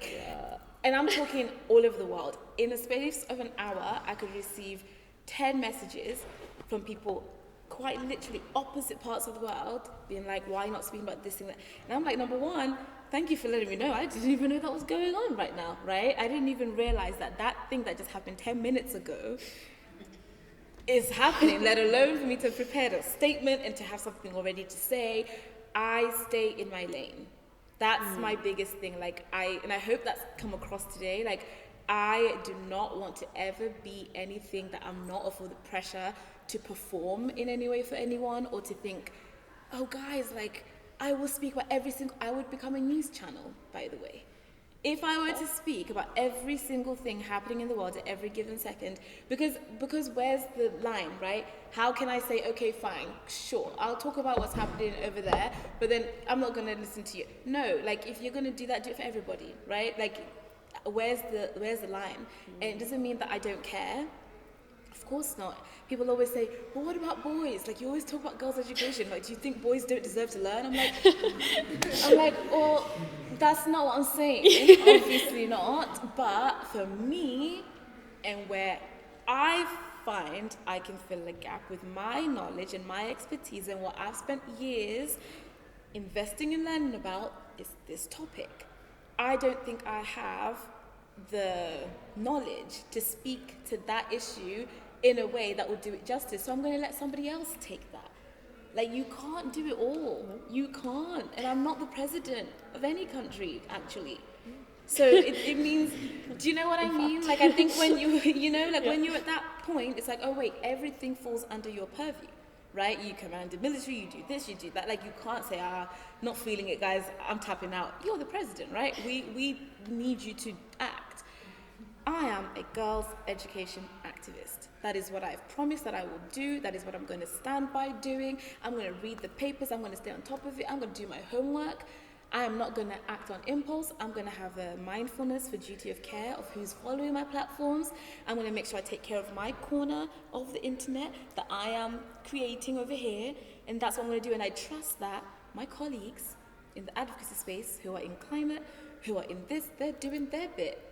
and I'm talking all over the world. In the space of an hour, I could receive 10 messages from people quite literally opposite parts of the world being like, why are you not speaking about this thing? And I'm like, number one, thank you for letting me know. I didn't even know that was going on right now, right? I didn't even realize that thing that just happened 10 minutes ago is happening, let alone for me to have prepared a statement and to have something already to say. I stay in my lane. That's my biggest thing. And I hope that's come across today. I do not want to ever be anything that I'm not, or for the pressure to perform in any way for anyone, or to think, oh guys, I will speak about I would become a news channel, by the way. If I were to speak about every single thing happening in the world at every given second, because where's the line, right? How can I say, okay, fine, sure, I'll talk about what's happening over there, but then I'm not going to listen to you. No, if you're going to do that, do it for everybody, right? Where's the line? And it doesn't mean that I don't care. Of course not. People always say, well, what about boys? You always talk about girls' education. Do you think boys don't deserve to learn? I'm like, well, that's not what I'm saying. Obviously not. But for me, and where I find I can fill a gap with my knowledge and my expertise and what I've spent years investing and learning about, is this topic. I don't think I have the knowledge to speak to that issue in a way that will do it justice. So I'm going to let somebody else take that. You can't do it all. You can't. And I'm not the president of any country, actually. So it means, do you know what I mean? I think when you, when you're at that point, it's like, oh wait, everything falls under your purview, right? You command the military, you do this, you do that. You can't say, not feeling it, guys, I'm tapping out. You're the president, right? We need you to act. I am a girls' education activist. That is what I've promised that I will do. That is what I'm going to stand by doing. I'm going to read the papers. I'm going to stay on top of it. I'm going to do my homework. I am not going to act on impulse. I'm going to have a mindfulness for duty of care of who's following my platforms. I'm going to make sure I take care of my corner of the internet that I am creating over here. And that's what I'm going to do. And I trust that my colleagues in the advocacy space who are in climate, who are in this, they're doing their bit.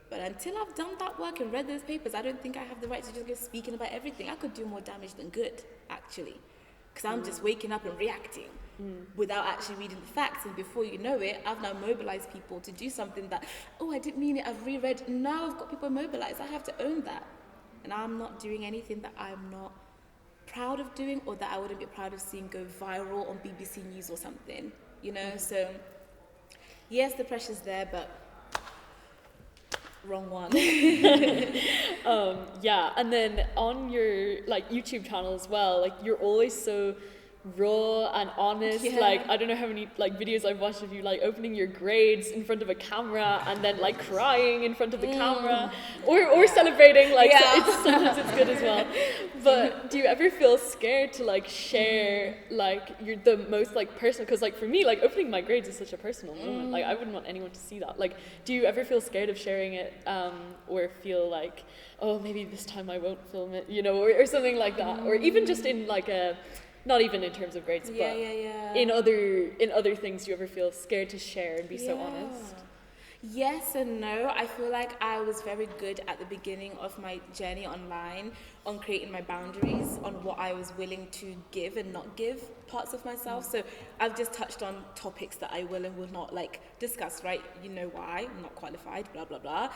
But until I've done that work and read those papers, I don't think I have the right to just go speaking about everything. I could do more damage than good, actually. Because I'm just waking up and reacting without actually reading the facts. And before you know it, I've now mobilized people to do something that, oh, I didn't mean it, I've reread. Now I've got people mobilized. I have to own that. And I'm not doing anything that I'm not proud of doing, or that I wouldn't be proud of seeing go viral on BBC News or something, So, yes, the pressure's there, but wrong one. Yeah, and then on your YouTube channel as well, you're always so raw and honest. Yeah. Like, I don't know how many like videos I've watched of you like opening your grades in front of a camera and then like crying in front of the camera, or celebrating. Like, sometimes it's good as well. But do you ever feel scared to like share like the most like personal? Because like for me, like opening my grades is such a personal moment. Like, I wouldn't want anyone to see that. Like, do you ever feel scared of sharing it, or feel like, oh, maybe this time I won't film it, you know, or something like that, or even just in like a, not even in terms of grades, but in other things, do you ever feel scared to share and be so honest? Yes and no. I feel like I was very good at the beginning of my journey online on creating my boundaries on what I was willing to give and not give parts of myself. So I've just touched on topics that I will and will not like discuss, right? You know why? I'm not qualified, blah, blah, blah.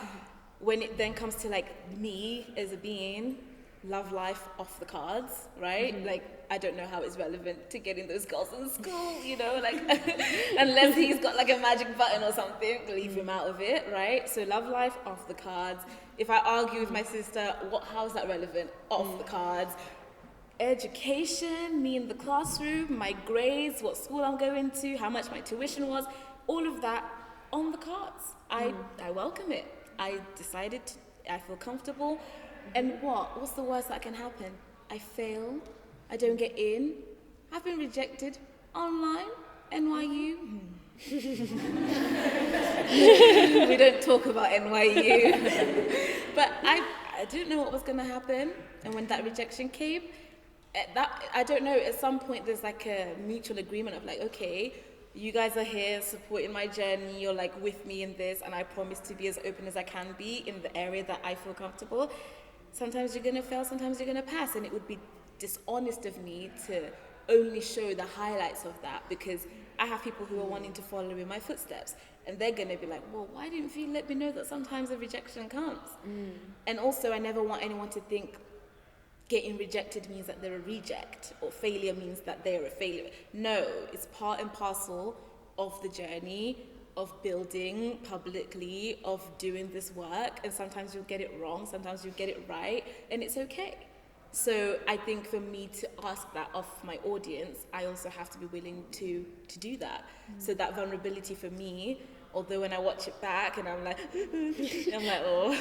When it then comes to like me as a being, love life off the cards, right? Like, I don't know how it's relevant to getting those girls in school, you know, like, unless he's got like a magic button or something, leave him out of it, right? So love life off the cards. If I argue with my sister, how is that relevant? Off the cards. Education, me in the classroom, my grades, what school I'm going to, how much my tuition was, all of that on the cards. I welcome it. I decided I feel comfortable. And what's the worst that can happen? I fail, I don't get in, I've been rejected online, NYU. We don't talk about NYU. But I didn't know what was gonna happen, and when that rejection came, I don't know, at some point there's like a mutual agreement of like, okay, you guys are here supporting my journey, you're like with me in this, and I promise to be as open as I can be in the area that I feel comfortable. Sometimes you're gonna fail, sometimes you're gonna pass, and it would be dishonest of me to only show the highlights of that, because I have people who are wanting to follow in my footsteps, and they're gonna be like, well, why didn't you let me know that sometimes a rejection comes? And also, I never want anyone to think getting rejected means that they're a reject, or failure means that they're a failure. No, it's part and parcel of the journey of building publicly, of doing this work, and sometimes you'll get it wrong, sometimes you'll get it right, and it's okay. So I think for me to ask that of my audience, I also have to be willing to do that. So that vulnerability for me, although when I watch it back and I'm like, oh,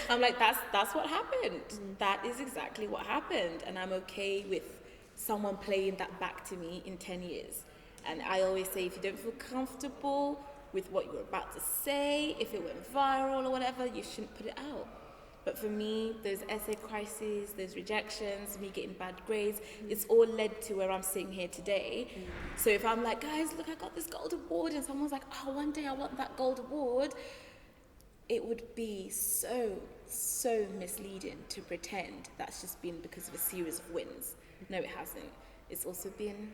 I'm like, that's what happened. That is exactly what happened, and I'm okay with someone playing that back to me in 10 years. And I always say, if you don't feel comfortable with what you're about to say, if it went viral or whatever, you shouldn't put it out. But for me, those essay crises, those rejections, me getting bad grades, it's all led to where I'm sitting here today. So if I'm like, guys, look, I got this gold award, and someone's like, oh, one day I want that gold award, it would be so misleading to pretend that's just been because of a series of wins. No, it hasn't. It's also been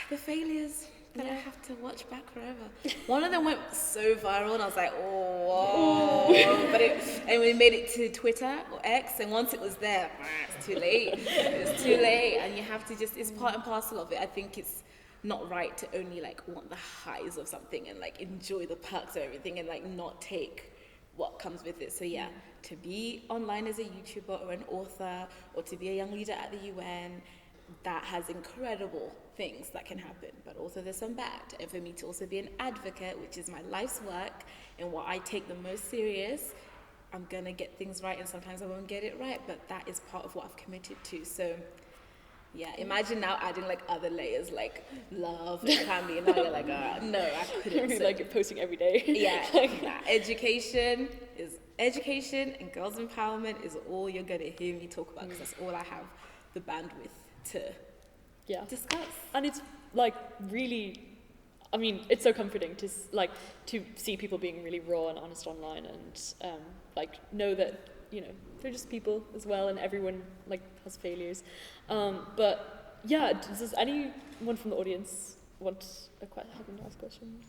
the failures that I have to watch back forever. One of them went so viral, and I was like, oh, and we made it to Twitter or X, and once it was there, it's too late. It's too late, and you have to just, it's part and parcel of it. I think it's not right to only like want the highs of something and like enjoy the perks of everything and like not take what comes with it. So yeah, to be online as a YouTuber or an author, or to be a young leader at the UN, that has incredible things that can happen, but also there's some bad. And for me to also be an advocate, which is my life's work and what I take the most serious, I'm gonna get things right, and sometimes I won't get it right, but that is part of what I've committed to. So yeah, imagine now adding like other layers like love and family, and now you're like, no, I couldn't. So, like you're posting every day. Yeah, education and girls empowerment is all you're gonna hear me talk about, because that's all I have the bandwidth to discuss. And it's like really, I mean, it's so comforting to to see people being really raw and honest online, and like know that, you know, they're just people as well, and everyone like has failures. But yeah, does anyone from the audience want to ask a question?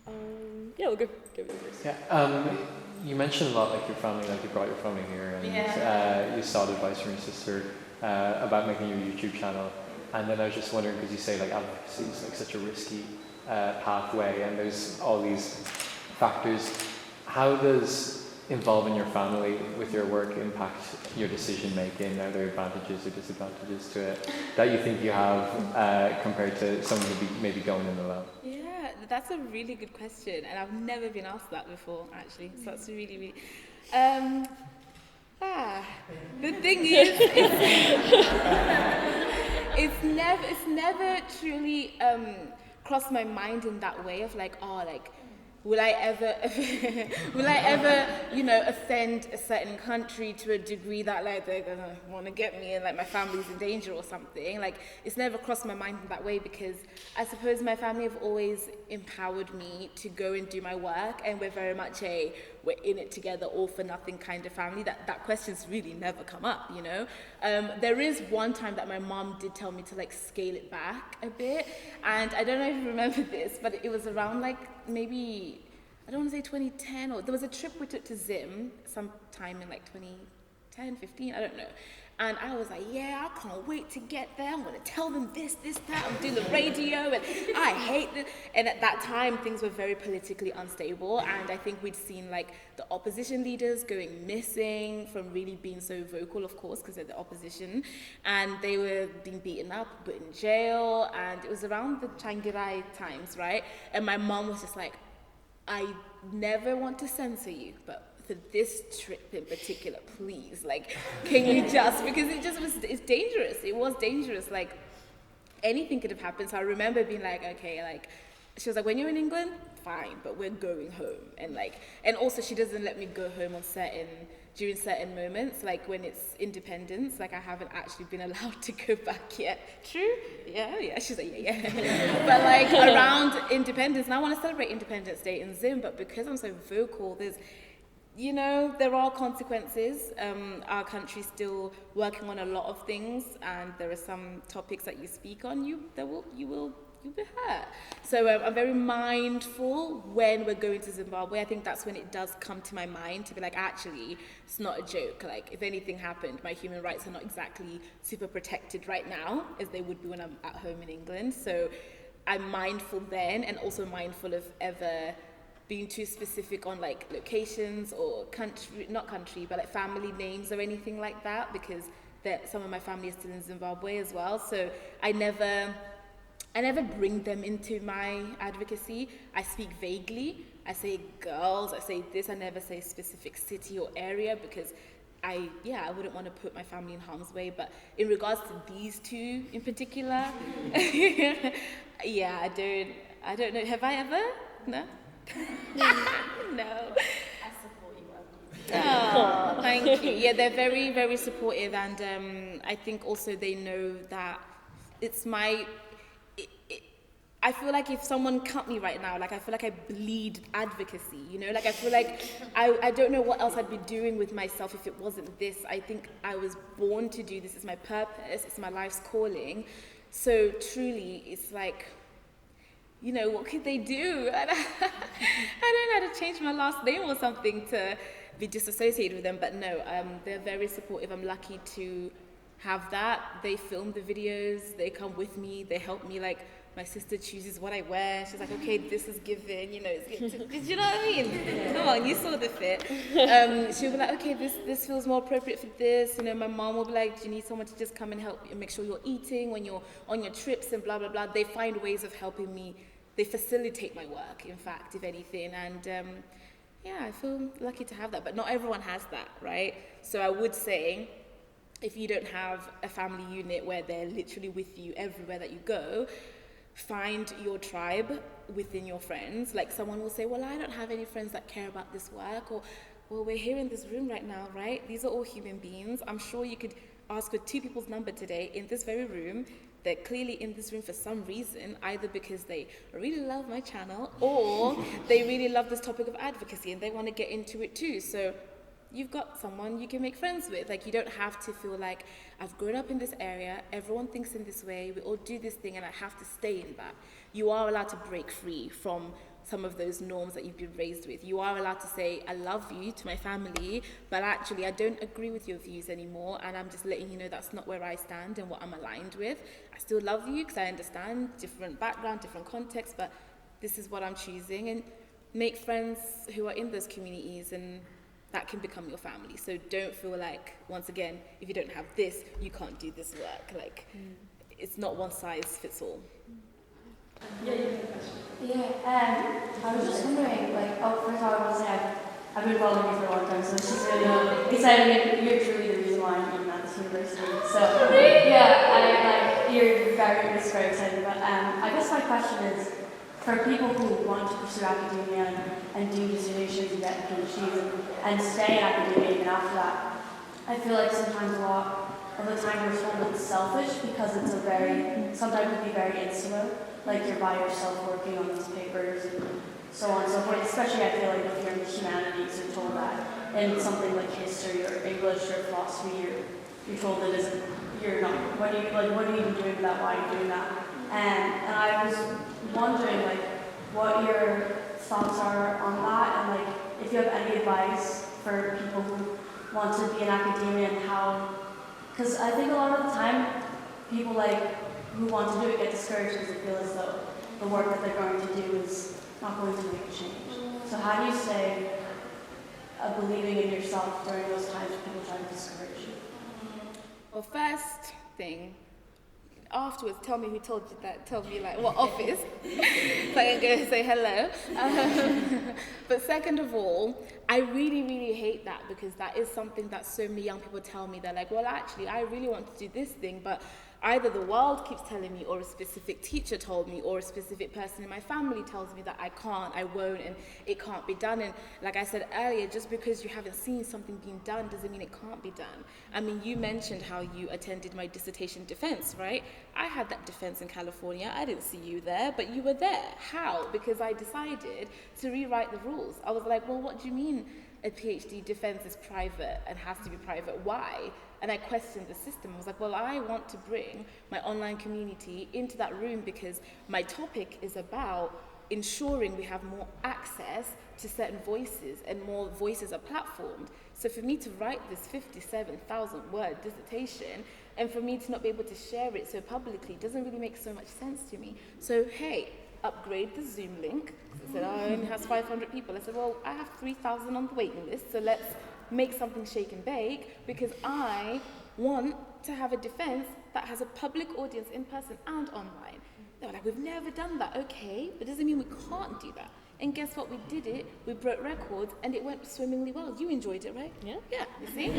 We'll go with this. Yeah. You mentioned a lot like your family, like you brought your family here, and you sought advice from your sister about making your YouTube channel. And then I was just wondering, because you say like advocacy is like such a risky pathway, and there's all these factors. How does involving your family with your work impact your decision making? Are there advantages or disadvantages to it that you think you have compared to someone who'd be maybe going in alone? Yeah, that's a really good question, and I've never been asked that before, actually. So that's really, really. The thing is, it's never truly crossed my mind in that way of like, oh, like, will I ever, offend a certain country to a degree that like they're gonna want to get me and like my family's in danger or something? Like, it's never crossed my mind in that way, because I suppose my family have always empowered me to go and do my work, and we're very much we're in it together, all for nothing kind of family. That question's really never come up, you know. There is one time that my mom did tell me to like scale it back a bit, and I don't know if you remember this, but it was around like maybe, I don't want to say 2010, or there was a trip we took to Zim sometime in like 2010, 15, I don't know. And I was like, yeah, I can't wait to get there. I'm going to tell them this, that. I'm doing the radio, and I hate it. And at that time, things were very politically unstable. And I think we'd seen like the opposition leaders going missing from really being so vocal, of course, because they're the opposition. And they were being beaten up, put in jail. And it was around the Changirai times, right? And my mom was just like, I never want to censor you, but for this trip in particular, please, like, can you just, because it's dangerous. It was dangerous. Like, anything could have happened. So I remember being like, okay, like, she was like, when you're in England, fine, but we're going home. And like, and also she doesn't let me go home on during certain moments, like when it's independence, like I haven't actually been allowed to go back yet. True? Yeah. She's like, yeah. But like around independence, and I want to celebrate Independence Day in Zim, but because I'm so vocal, there are consequences. Our country's still working on a lot of things, and there are some topics that you speak on, you'll be hurt. So I'm very mindful when we're going to Zimbabwe. I think that's when it does come to my mind to be like, actually, it's not a joke. Like, if anything happened, my human rights are not exactly super protected right now, as they would be when I'm at home in England. So I'm mindful then, and also mindful of ever being too specific on like locations or not country, but like family names or anything like that, because some of my family is still in Zimbabwe as well. So I never bring them into my advocacy. I speak vaguely. I say girls, I say this, I never say specific city or area, because I wouldn't want to put my family in harm's way. But in regards to these two in particular, yeah, I don't know. Have I ever? No? No. I support you. Oh, thank you. Yeah, they're very, very supportive, and I think also they know that it's I feel like if someone cut me right now, like I feel like I bleed advocacy, you know? Like I feel like I don't know what else I'd be doing with myself if it wasn't this. I think I was born to do this. It's my purpose. It's my life's calling. So truly, it's like, you know, what could they do? I don't know how to change my last name or something to be disassociated with them. But no, they're very supportive. I'm lucky to have that. They film the videos. They come with me. They help me, like, my sister chooses what I wear. She's like, okay, this is given, you know, did you know what I mean? Come on, you saw the fit. She'll be like, okay, this feels more appropriate for this. You know, my mom will be like, do you need someone to just come and help you make sure you're eating when you're on your trips and blah, blah, blah. They find ways of helping me. They facilitate my work, in fact, if anything. And yeah, I feel lucky to have that. But not everyone has that, right? So I would say, if you don't have a family unit where they're literally with you everywhere that you go, find your tribe within your friends. Like, someone will say, well, I don't have any friends that care about this work, or, well, we're here in this room right now, right? These are all human beings. I'm sure you could ask for two people's number today in this very room. They're clearly in this room for some reason, either because they really love my channel, or they really love this topic of advocacy and they want to get into it too. So you've got someone you can make friends with. Like, you don't have to feel like, I've grown up in this area, everyone thinks in this way, we all do this thing, and I have to stay in that. You are allowed to break free from some of those norms that you've been raised with. You are allowed to say, I love you to my family, but actually I don't agree with your views anymore, and I'm just letting you know that's not where I stand and what I'm aligned with. I still love you because I understand different background, different context, but this is what I'm choosing. And make friends who are in those communities, and that can become your family. So don't feel like, once again, if you don't have this, you can't do this work. Like, it's not one size fits all. Yeah, you have a question. Yeah, I was just wondering, like, first of all, I want to say I've been following you for a long time, so it's just really exciting. You're truly the reason why I'm even at this university. So, yeah, you're very exciting. But I guess my question is, for people who want to pursue academia and do dissertations and get PhDs and stay in academia even after that, I feel like sometimes a lot of the time we're told it's selfish because it's sometimes it can be very insular, like you're by yourself working on these papers and so on and so forth. Especially I feel like if you're in the humanities, you're told that in something like history or English or philosophy, you're told it isn't, you're not, what are you even doing with that, why are you doing that? And I was wondering, like, what your thoughts are on that, and like, if you have any advice for people who want to be in academia and how, because I think a lot of the time, people like who want to do it get discouraged because they feel as though the work that they're going to do is not going to make a change. So how do you stay believing in yourself during those times when people try to discourage you? Well, first thing, afterwards, tell me who told you that. Tell me, like, what office. So I can go say hello. But second of all, I really, really hate that, because that is something that so many young people tell me. They're like, well, actually, I really want to do this thing, but either the world keeps telling me, or a specific teacher told me, or a specific person in my family tells me that I can't, I won't, and it can't be done. And like I said earlier, just because you haven't seen something being done doesn't mean it can't be done. I mean, you mentioned how you attended my dissertation defense, right? I had that defense in California. I didn't see you there, but you were there. How? Because I decided to rewrite the rules. I was like, well, what do you mean a PhD defense is private and has to be private? Why? And I questioned the system. I was like, well, I want to bring my online community into that room because my topic is about ensuring we have more access to certain voices and more voices are platformed. So for me to write this 57,000 word dissertation and for me to not be able to share it so publicly doesn't really make so much sense to me. So, hey, upgrade the Zoom link. I said, oh, it only has 500 people. I said, well, I have 3,000 on the waiting list, so let's make something shake and bake, because I want to have a defense that has a public audience in person and online. They were like, we've never done that. Okay, but doesn't mean we can't do that. And guess what? We did it, we broke records, and it went swimmingly well. You enjoyed it, right? Yeah. Yeah, you see?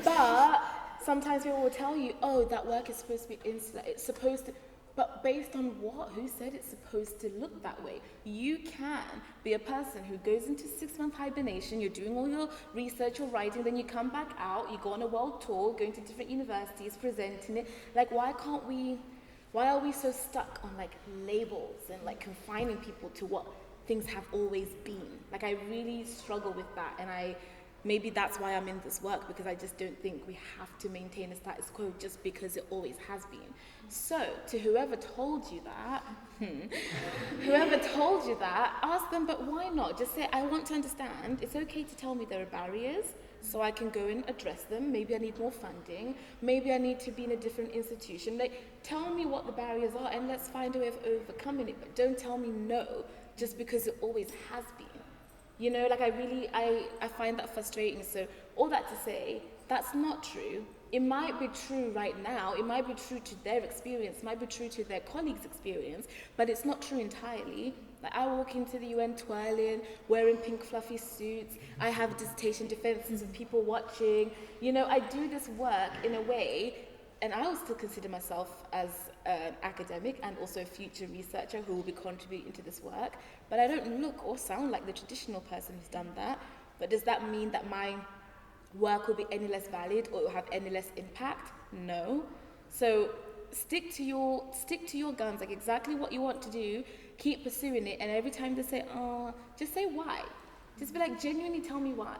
But sometimes people will tell you, oh, that work is supposed to be insular, it's supposed to, but based on what? Who said it's supposed to look that way? You can be a person who goes into 6-month hibernation, you're doing all your research, your writing, then you come back out, you go on a world tour, going to different universities, presenting it. Like, why are we so stuck on like labels and like confining people to what things have always been? Like, I really struggle with that, and maybe that's why I'm in this work, because I just don't think we have to maintain a status quo just because it always has been. So, to whoever told you that, ask them, but why not? Just say, I want to understand. It's okay to tell me there are barriers, so I can go and address them. Maybe I need more funding. Maybe I need to be in a different institution. Like, tell me what the barriers are, and let's find a way of overcoming it. But don't tell me no, just because it always has been. You know, like, I find that frustrating. So all that to say, that's not true. It might be true right now. It might be true to their experience. It might be true to their colleagues' experience, but it's not true entirely. Like, I walk into the UN twirling, wearing pink fluffy suits. I have dissertation defenses with people watching. You know, I do this work in a way, and I will still consider myself as an academic and also a future researcher who will be contributing to this work, but I don't look or sound like the traditional person who's done that. But does that mean that my work will be any less valid or it will have any less impact? No. So stick to your guns, like exactly what you want to do, keep pursuing it, and every time they say, oh, just say why. Just be like, genuinely tell me why.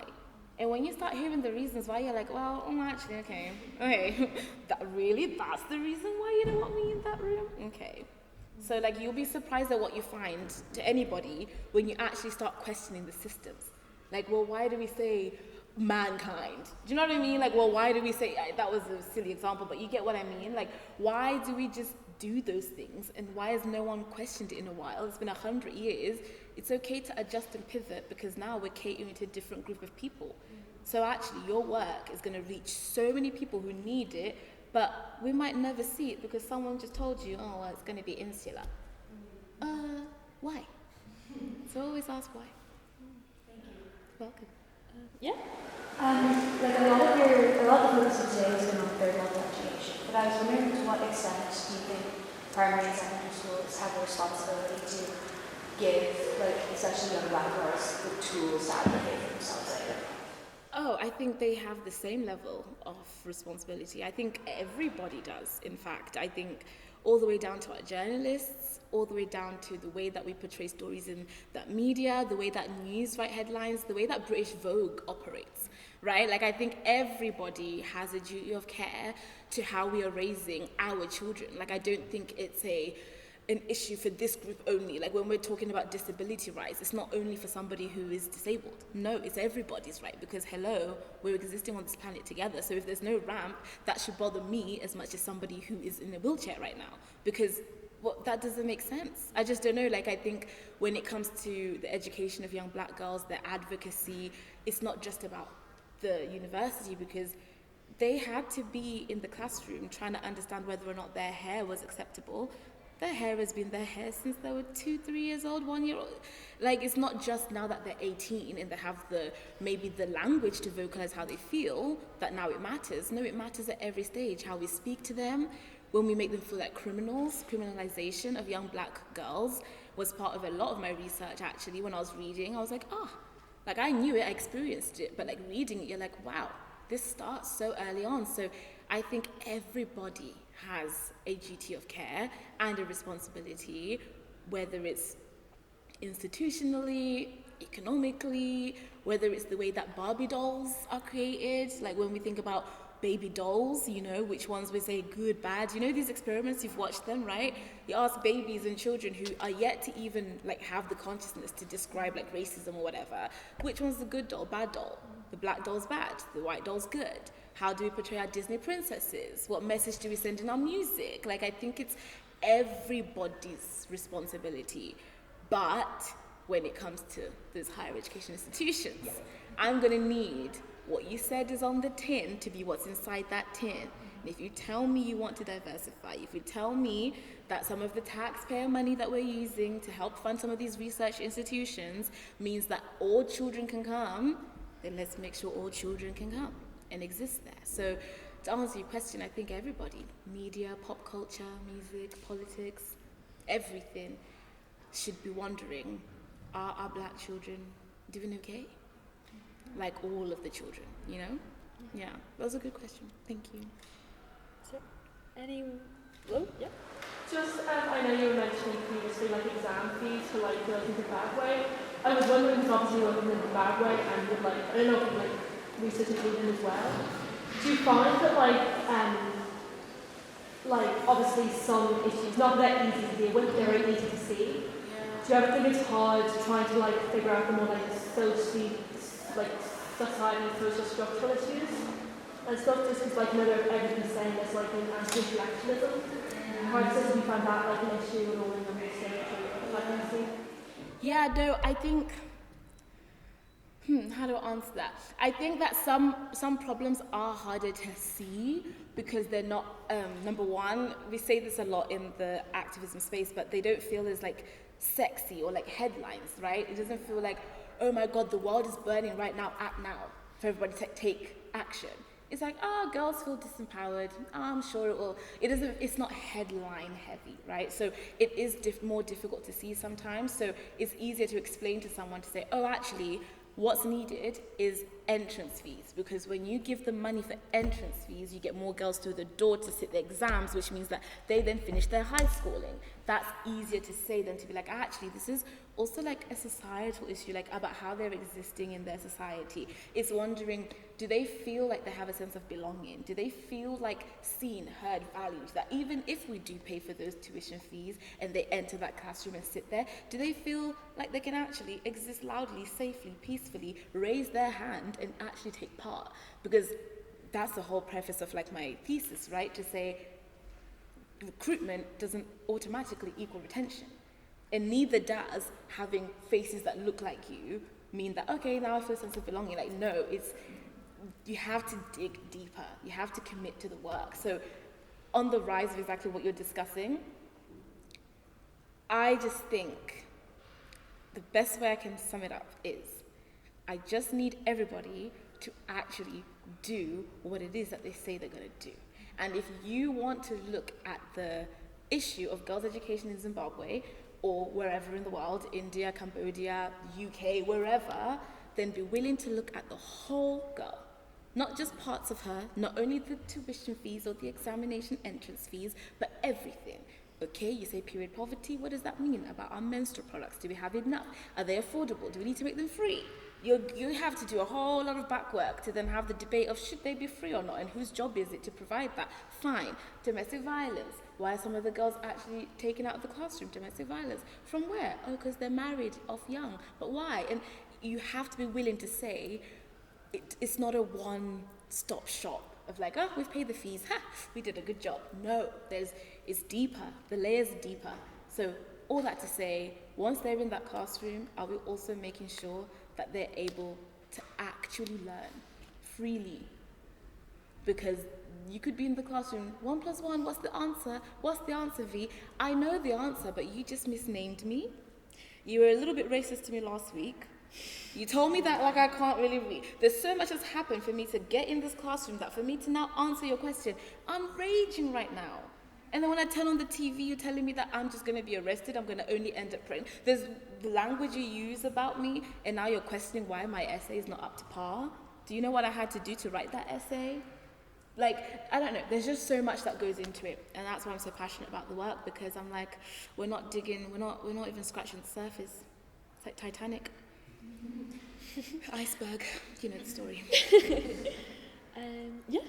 And when you start hearing the reasons why, you're like, well, actually, okay, that's the reason why you don't want me in that room? Okay. So, like, you'll be surprised at what you find to anybody when you actually start questioning the systems. Like, well, why do we say mankind? Do you know what I mean? Like, well, why do we say, that was a silly example, but you get what I mean? Like, why do we just do those things, and why has no one questioned it in a while? It's been 100 years. It's okay to adjust and pivot because now we're catering to a different group of people. So actually your work is going to reach so many people who need it, but we might never see it because someone just told you, oh, well, it's going to be insular. Why? So always ask why. Thank you. Welcome. Yeah. Like a lot of the focus of today has been on third level education, but I was wondering to what extent do you think primary and secondary schools have a responsibility to give, like, especially young black girls, the tools to advocate for themselves later? Oh, I think they have the same level of responsibility. I think everybody does, in fact. I think all the way down to our journalists, all the way down to the way that we portray stories in that media, the way that news write headlines, the way that British Vogue operates, right? Like, I think everybody has a duty of care to how we are raising our children. Like, I don't think it's an issue for this group only. Like, when we're talking about disability rights, it's not only for somebody who is disabled. No, it's everybody's right, because hello, we're existing on this planet together. So if there's no ramp, that should bother me as much as somebody who is in a wheelchair right now, because that doesn't make sense. I just don't know. Like, I think when it comes to the education of young black girls, their advocacy, it's not just about the university, because they had to be in the classroom trying to understand whether or not their hair was acceptable. Their hair has been their hair since they were 2, 3 years old, 1 year old. Like, it's not just now that they're 18 and they have maybe the language to vocalize how they feel that now it matters. No, it matters at every stage, how we speak to them, when we make them feel like criminals. Criminalization of young black girls was part of a lot of my research, actually. When I was reading, I was like, like, I knew it, I experienced it, but like reading it, you're like, wow, this starts so early on. So I think everybody has a duty of care and a responsibility, whether it's institutionally, economically, whether it's the way that Barbie dolls are created. Like, when we think about baby dolls, you know, which ones we say good, bad, you know, these experiments, you've watched them, right? You ask babies and children who are yet to even like have the consciousness to describe like racism or whatever, which one's the good doll, bad doll? The black doll's bad, the white doll's good. How do we portray our Disney princesses? What message do we send in our music? Like, I think it's everybody's responsibility. But when it comes to those higher education institutions, I'm gonna need what you said is on the tin to be what's inside that tin. And if you tell me you want to diversify, if you tell me that some of the taxpayer money that we're using to help fund some of these research institutions means that all children can come, then let's make sure all children can come and exist there. So to answer your question, I think everybody, media, pop culture, music, politics, everything should be wondering, are our black children doing okay? Like all of the children, you know? Yeah, that was a good question. Thank you. So, oh, yeah. Just, I know you were mentioning previously like exam fees for like girls in Zimbabwe. I was wondering, because obviously you're working in Zimbabwe and with like, I don't know if you like research included as well. Do you find that like obviously some issues, not that easy to deal with, they're very easy to see. Do you ever think it's hard trying to like figure out the more like society, social structural issues and stuff, just because like I know everybody's saying there's like an anti-intellectualism. How do you find that like an issue and all in the research or like anything? Yeah, no, I think, how do I answer that? I think that some problems are harder to see because they're not, number one, we say this a lot in the activism space, but they don't feel as like sexy or like headlines, right? It doesn't feel like, oh my God, the world is burning right now, act now, for everybody to take action. It's like, girls feel disempowered. I'm sure it will. It's not headline heavy, right? So it is more difficult to see sometimes. So it's easier to explain to someone to say, actually, what's needed is entrance fees, because when you give them money for entrance fees, you get more girls through the door to sit the exams, which means that they then finish their high schooling. That's easier to say than to be like, actually, this is also like a societal issue, like about how they're existing in their society. It's wondering, do they feel like they have a sense of belonging? Do they feel like seen, heard, valued? That even if we do pay for those tuition fees and they enter that classroom and sit there, do they feel like they can actually exist loudly, safely, peacefully, raise their hand and actually take part? Because that's the whole preface of like my thesis, right? To say, recruitment doesn't automatically equal retention. And neither does having faces that look like you mean that, okay, now I feel a sense of belonging. Like, no, you have to dig deeper. You have to commit to the work. So on the rise of exactly what you're discussing, I just think the best way I can sum it up is I just need everybody to actually do what it is that they say they're going to do. And if you want to look at the issue of girls' education in Zimbabwe or wherever in the world, India, Cambodia, UK, wherever, then be willing to look at the whole girl. Not just parts of her, not only the tuition fees or the examination entrance fees, but everything. Okay, you say period poverty, what does that mean about our menstrual products? Do we have enough? Are they affordable? Do we need to make them free? You have to do a whole lot of back work to then have the debate of should they be free or not, and whose job is it to provide that? Fine. Domestic violence. Why are some of the girls actually taken out of the classroom? Domestic violence. From where? Oh, because they're married off young. But why? And you have to be willing to say it's not a one-stop shop of like, oh, we've paid the fees, we did a good job. No, it's deeper. The layers are deeper. So all that to say, once they're in that classroom, are we also making sure that they're able to actually learn freely? Because you could be in the classroom, 1 + 1, what's the answer? What's the answer, V? I know the answer, but you just misnamed me. You were a little bit racist to me last week. You told me that like I can't really read. There's so much that's happened for me to get in this classroom that for me to now answer your question, I'm raging right now. And then when I turn on the TV, you're telling me that I'm just going to be arrested, I'm going to only end up praying. There's the language you use about me, and now you're questioning why my essay is not up to par. Do you know what I had to do to write that essay? Like, I don't know, there's just so much that goes into it, and that's why I'm so passionate about the work, because I'm like, we're not even scratching the surface. It's like Titanic. Iceberg, you know the story. Yeah.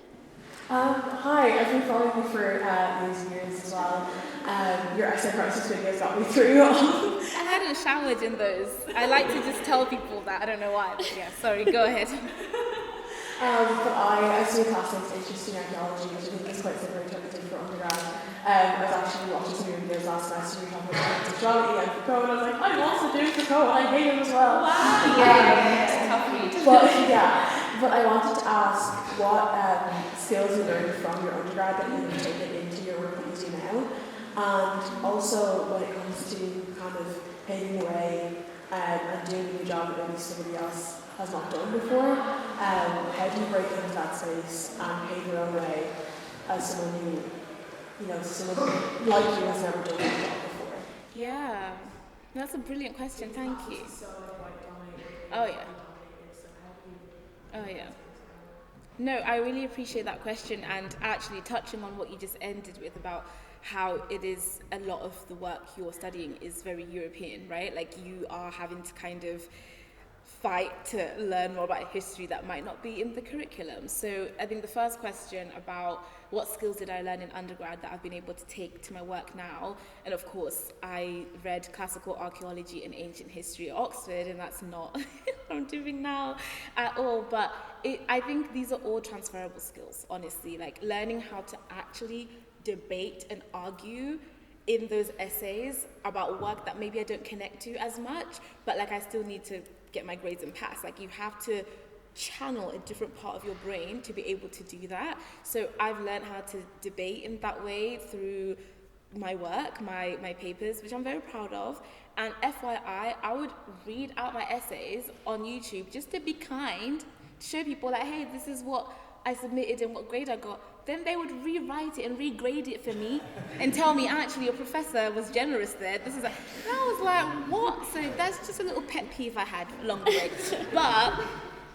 Hi, I've been following you for these years as well. Your essay crisis videos got me through. I hadn't showered in those. I like to just tell people that, I don't know why, but yeah, sorry, go ahead. But I study classics, interest in archaeology, which I think is quite similar to what I did for undergrad. I was actually watching some of your videos last semester, you were talking about sexuality and Foucault, and I was like, I'm also doing Foucault, I hate him as well. Wow, yeah, tough read. But I wanted to ask what skills you learned from your undergrad that you can take it into your work that you do now, and also when it comes to kind of paving the way and doing a new job that maybe somebody else has not done before, how do you break into that space and pave your own way as someone who, someone like you has never done that job before? Yeah, that's a brilliant question, thank you. Oh yeah. Oh yeah. No, I really appreciate that question, and actually touching on what you just ended with about how it is a lot of the work you're studying is very European, right? Like you are having to kind of fight to learn more about history that might not be in the curriculum. So I think the first question about what skills did I learn in undergrad that I've been able to take to my work now, and of course I read classical archaeology and ancient history at Oxford, and that's not what I'm doing now at all, but I think these are all transferable skills, honestly, like learning how to actually debate and argue in those essays about work that maybe I don't connect to as much, but like I still need to get my grades and pass. Like you have to channel a different part of your brain to be able to do that. So I've learned how to debate in that way through my work, my papers, which I'm very proud of. And FYI, I would read out my essays on YouTube just to be kind, to show people like, hey, this is what I submitted and what grade I got. Then they would rewrite it and regrade it for me and tell me, actually, your professor was generous there. This is and I was like, what? So that's just a little pet peeve I had along the way. But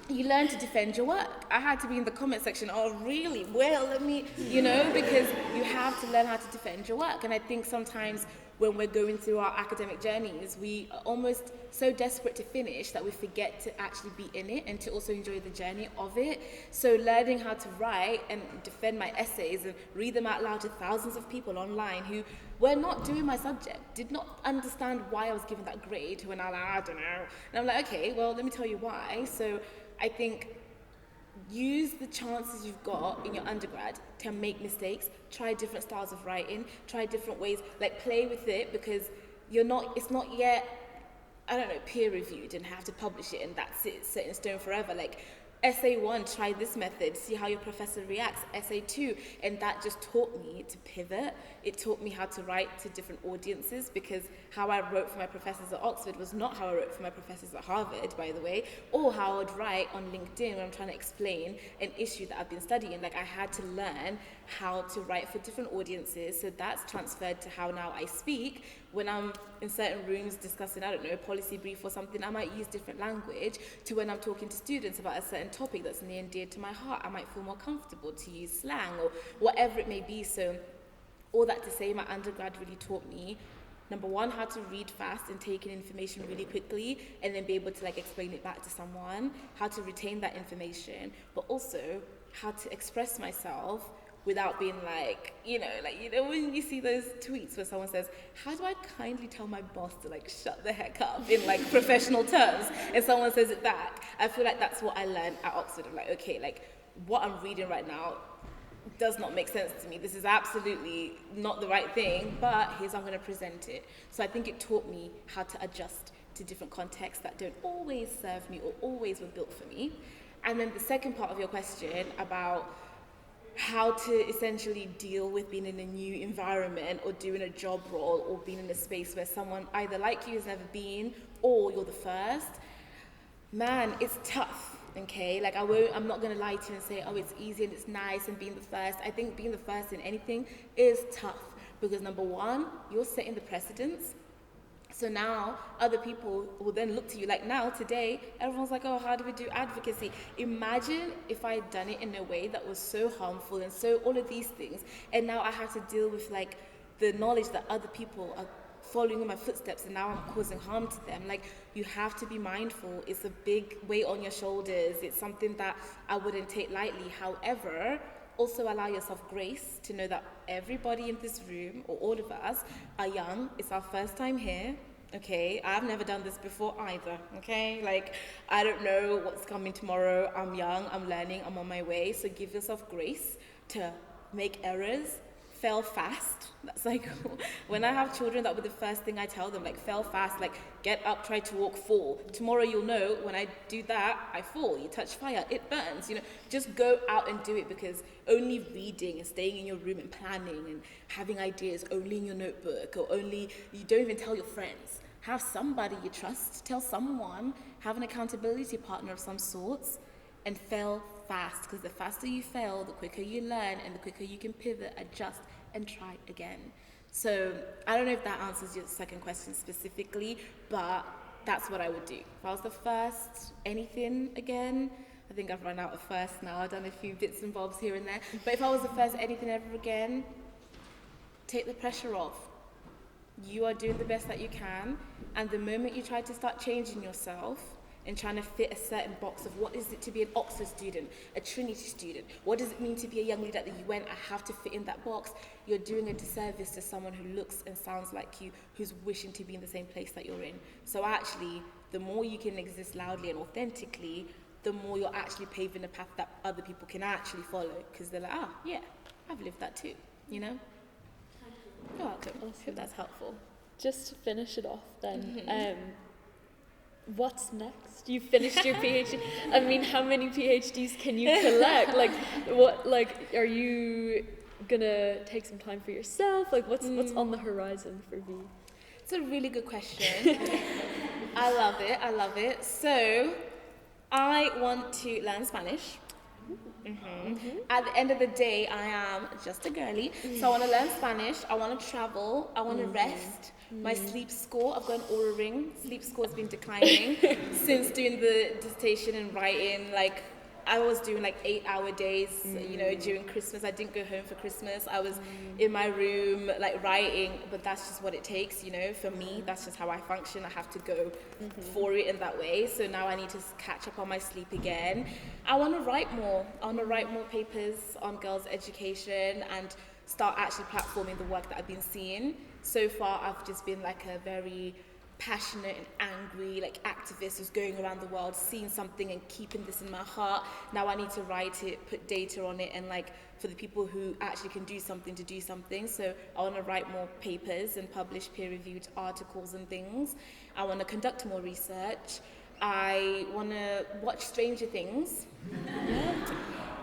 you learn to defend your work. I had to be in the comment section, oh, really? Well, let me, because you have to learn how to defend your work. And I think sometimes when we're going through our academic journeys, we are almost so desperate to finish that we forget to actually be in it and to also enjoy the journey of it. So learning how to write and defend my essays and read them out loud to thousands of people online who were not doing my subject, did not understand why I was given that grade, when I don't know. And I'm like, okay, well, let me tell you why. So I think use the chances you've got in your undergrad to make mistakes, try different styles of writing, try different ways, like play with it, because it's not yet, I don't know, peer reviewed and have to publish it and that's it, set in stone forever. Like essay 1, try this method, see how your professor reacts. Essay 2, and that just taught me to pivot. It taught me how to write to different audiences, because how I wrote for my professors at Oxford was not how I wrote for my professors at Harvard, by the way, or how I would write on LinkedIn when I'm trying to explain an issue that I've been studying. Like I had to learn how to write for different audiences, so that's transferred to how now I speak. When I'm in certain rooms discussing, I don't know, a policy brief or something, I might use different language to when I'm talking to students about a certain topic that's near and dear to my heart. I might feel more comfortable to use slang or whatever it may be. So all that to say, my undergrad really taught me, number 1, how to read fast and take in information really quickly and then be able to like explain it back to someone, how to retain that information, but also how to express myself without being like, when you see those tweets where someone says, how do I kindly tell my boss to like shut the heck up in like professional terms, and someone says it back. I feel like that's what I learned at Oxford. I'm like, okay, like what I'm reading right now does not make sense to me. This is absolutely not the right thing, but here's how I'm going to present it. So I think it taught me how to adjust to different contexts that don't always serve me or always were built for me. And then the second part of your question about how to essentially deal with being in a new environment or doing a job role or being in a space where someone either like you has never been or you're the first. Man, it's tough, okay? Like I'm not gonna lie to you and say, oh, it's easy and it's nice and being the first. I think being the first in anything is tough because number 1, you're setting the precedence. So now other people will then look to you. Like now, today, everyone's like, oh, how do we do advocacy? Imagine if I had done it in a way that was so harmful and so all of these things. And now I have to deal with like the knowledge that other people are following in my footsteps and now I'm causing harm to them. Like you have to be mindful. It's a big weight on your shoulders. It's something that I wouldn't take lightly. However, also allow yourself grace to know that everybody in this room, or all of us, are young. It's our first time here, okay? I've never done this before either, okay? Like, I don't know what's coming tomorrow. I'm young, I'm learning, I'm on my way. So give yourself grace to make errors, fail fast. That's like, when I have children, that would be the first thing I tell them, like, fail fast, like, get up, try to walk, fall. Tomorrow you'll know, when I do that, I fall. You touch fire, it burns, Just go out and do it, because only reading and staying in your room and planning and having ideas only in your notebook, or only, you don't even tell your friends. Have somebody you trust, tell someone, have an accountability partner of some sorts, and fail fast, because the faster you fail, the quicker you learn, and the quicker you can pivot, adjust, and try again. So I don't know if that answers your second question specifically, but that's what I would do. If I was the first, anything again, I think I've run out of first now. I've done a few bits and bobs here and there. But if I was the first, anything ever again, take the pressure off. You are doing the best that you can, and the moment you try to start changing yourself and trying to fit a certain box of what is it to be an Oxford student, a Trinity student, what does it mean to be a young leader at the UN, I have to fit in that box, you're doing a disservice to someone who looks and sounds like you, who's wishing to be in the same place that you're in. So actually, the more you can exist loudly and authentically, the more you're actually paving a path that other people can actually follow, because they're like, yeah, I've lived that too, You're welcome. I hope that's helpful. Just to finish it off then, what's next? You finished your PhD. I mean, how many PhDs can you collect? Are you gonna take some time for yourself? Like, what's on the horizon for V? It's a really good question. I love it. So, I want to learn Spanish. At the end of the day, I am just a girly, so I want to learn Spanish, I want to travel, I want to rest. My sleep score, I've got an aura ring. Sleep score has been declining since doing the dissertation and writing. Like, I was doing like 8-hour days, during Christmas. I didn't go home for Christmas. I was in my room, like writing, but that's just what it takes, For me, that's just how I function. I have to go for it in that way. So now I need to catch up on my sleep again. I want to write more. I want to write more papers on girls' education and start actually platforming the work that I've been seeing. So far, I've just been like a very passionate and angry, like activist who's going around the world, seeing something and keeping this in my heart. Now I need to write it, put data on it, and like for the people who actually can do something to do something. So I want to write more papers and publish peer-reviewed articles and things. I want to conduct more research. I want to watch Stranger Things.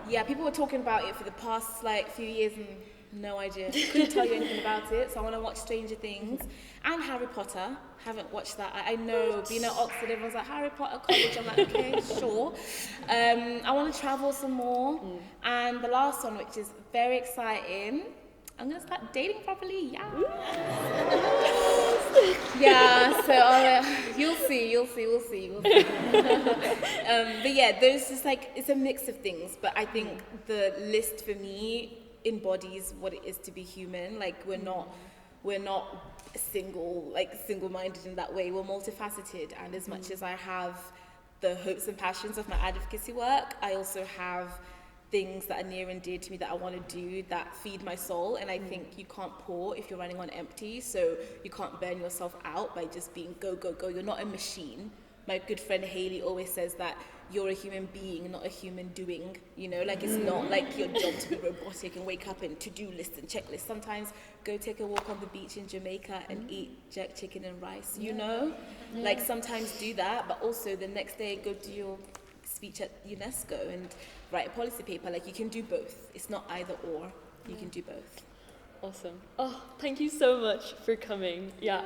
Yeah, people were talking about it for the past like few years and no idea. Couldn't tell you anything about it. So I want to watch Stranger Things and Harry Potter. Haven't watched that. I know, being at Oxford, everyone's like, Harry Potter college. I'm like, okay, sure. I want to travel some more. And the last one, which is very exciting, I'm going to start dating properly. Yeah. Yeah, so you'll see. But yeah, there's just like, it's a mix of things. But I think the list for me embodies what it is to be human. Like we're not single-minded in that way. We're multifaceted, and as much as I have the hopes and passions of my advocacy work, I also have things that are near and dear to me that I want to do that feed my soul. And I think you can't pour if you're running on empty, so you can't burn yourself out by just being go. You're not a machine. My good friend Hayley always says that you're a human being, not a human doing, you know, like it's not like your job to be robotic and wake up and to-do lists and checklists. Sometimes go take a walk on the beach in Jamaica and eat jerk chicken and rice, you know? Like sometimes do that, but also the next day go do your speech at UNESCO and write a policy paper. Like you can do both. It's not either or, you can do both. Awesome. Oh, thank you so much for coming. Yeah,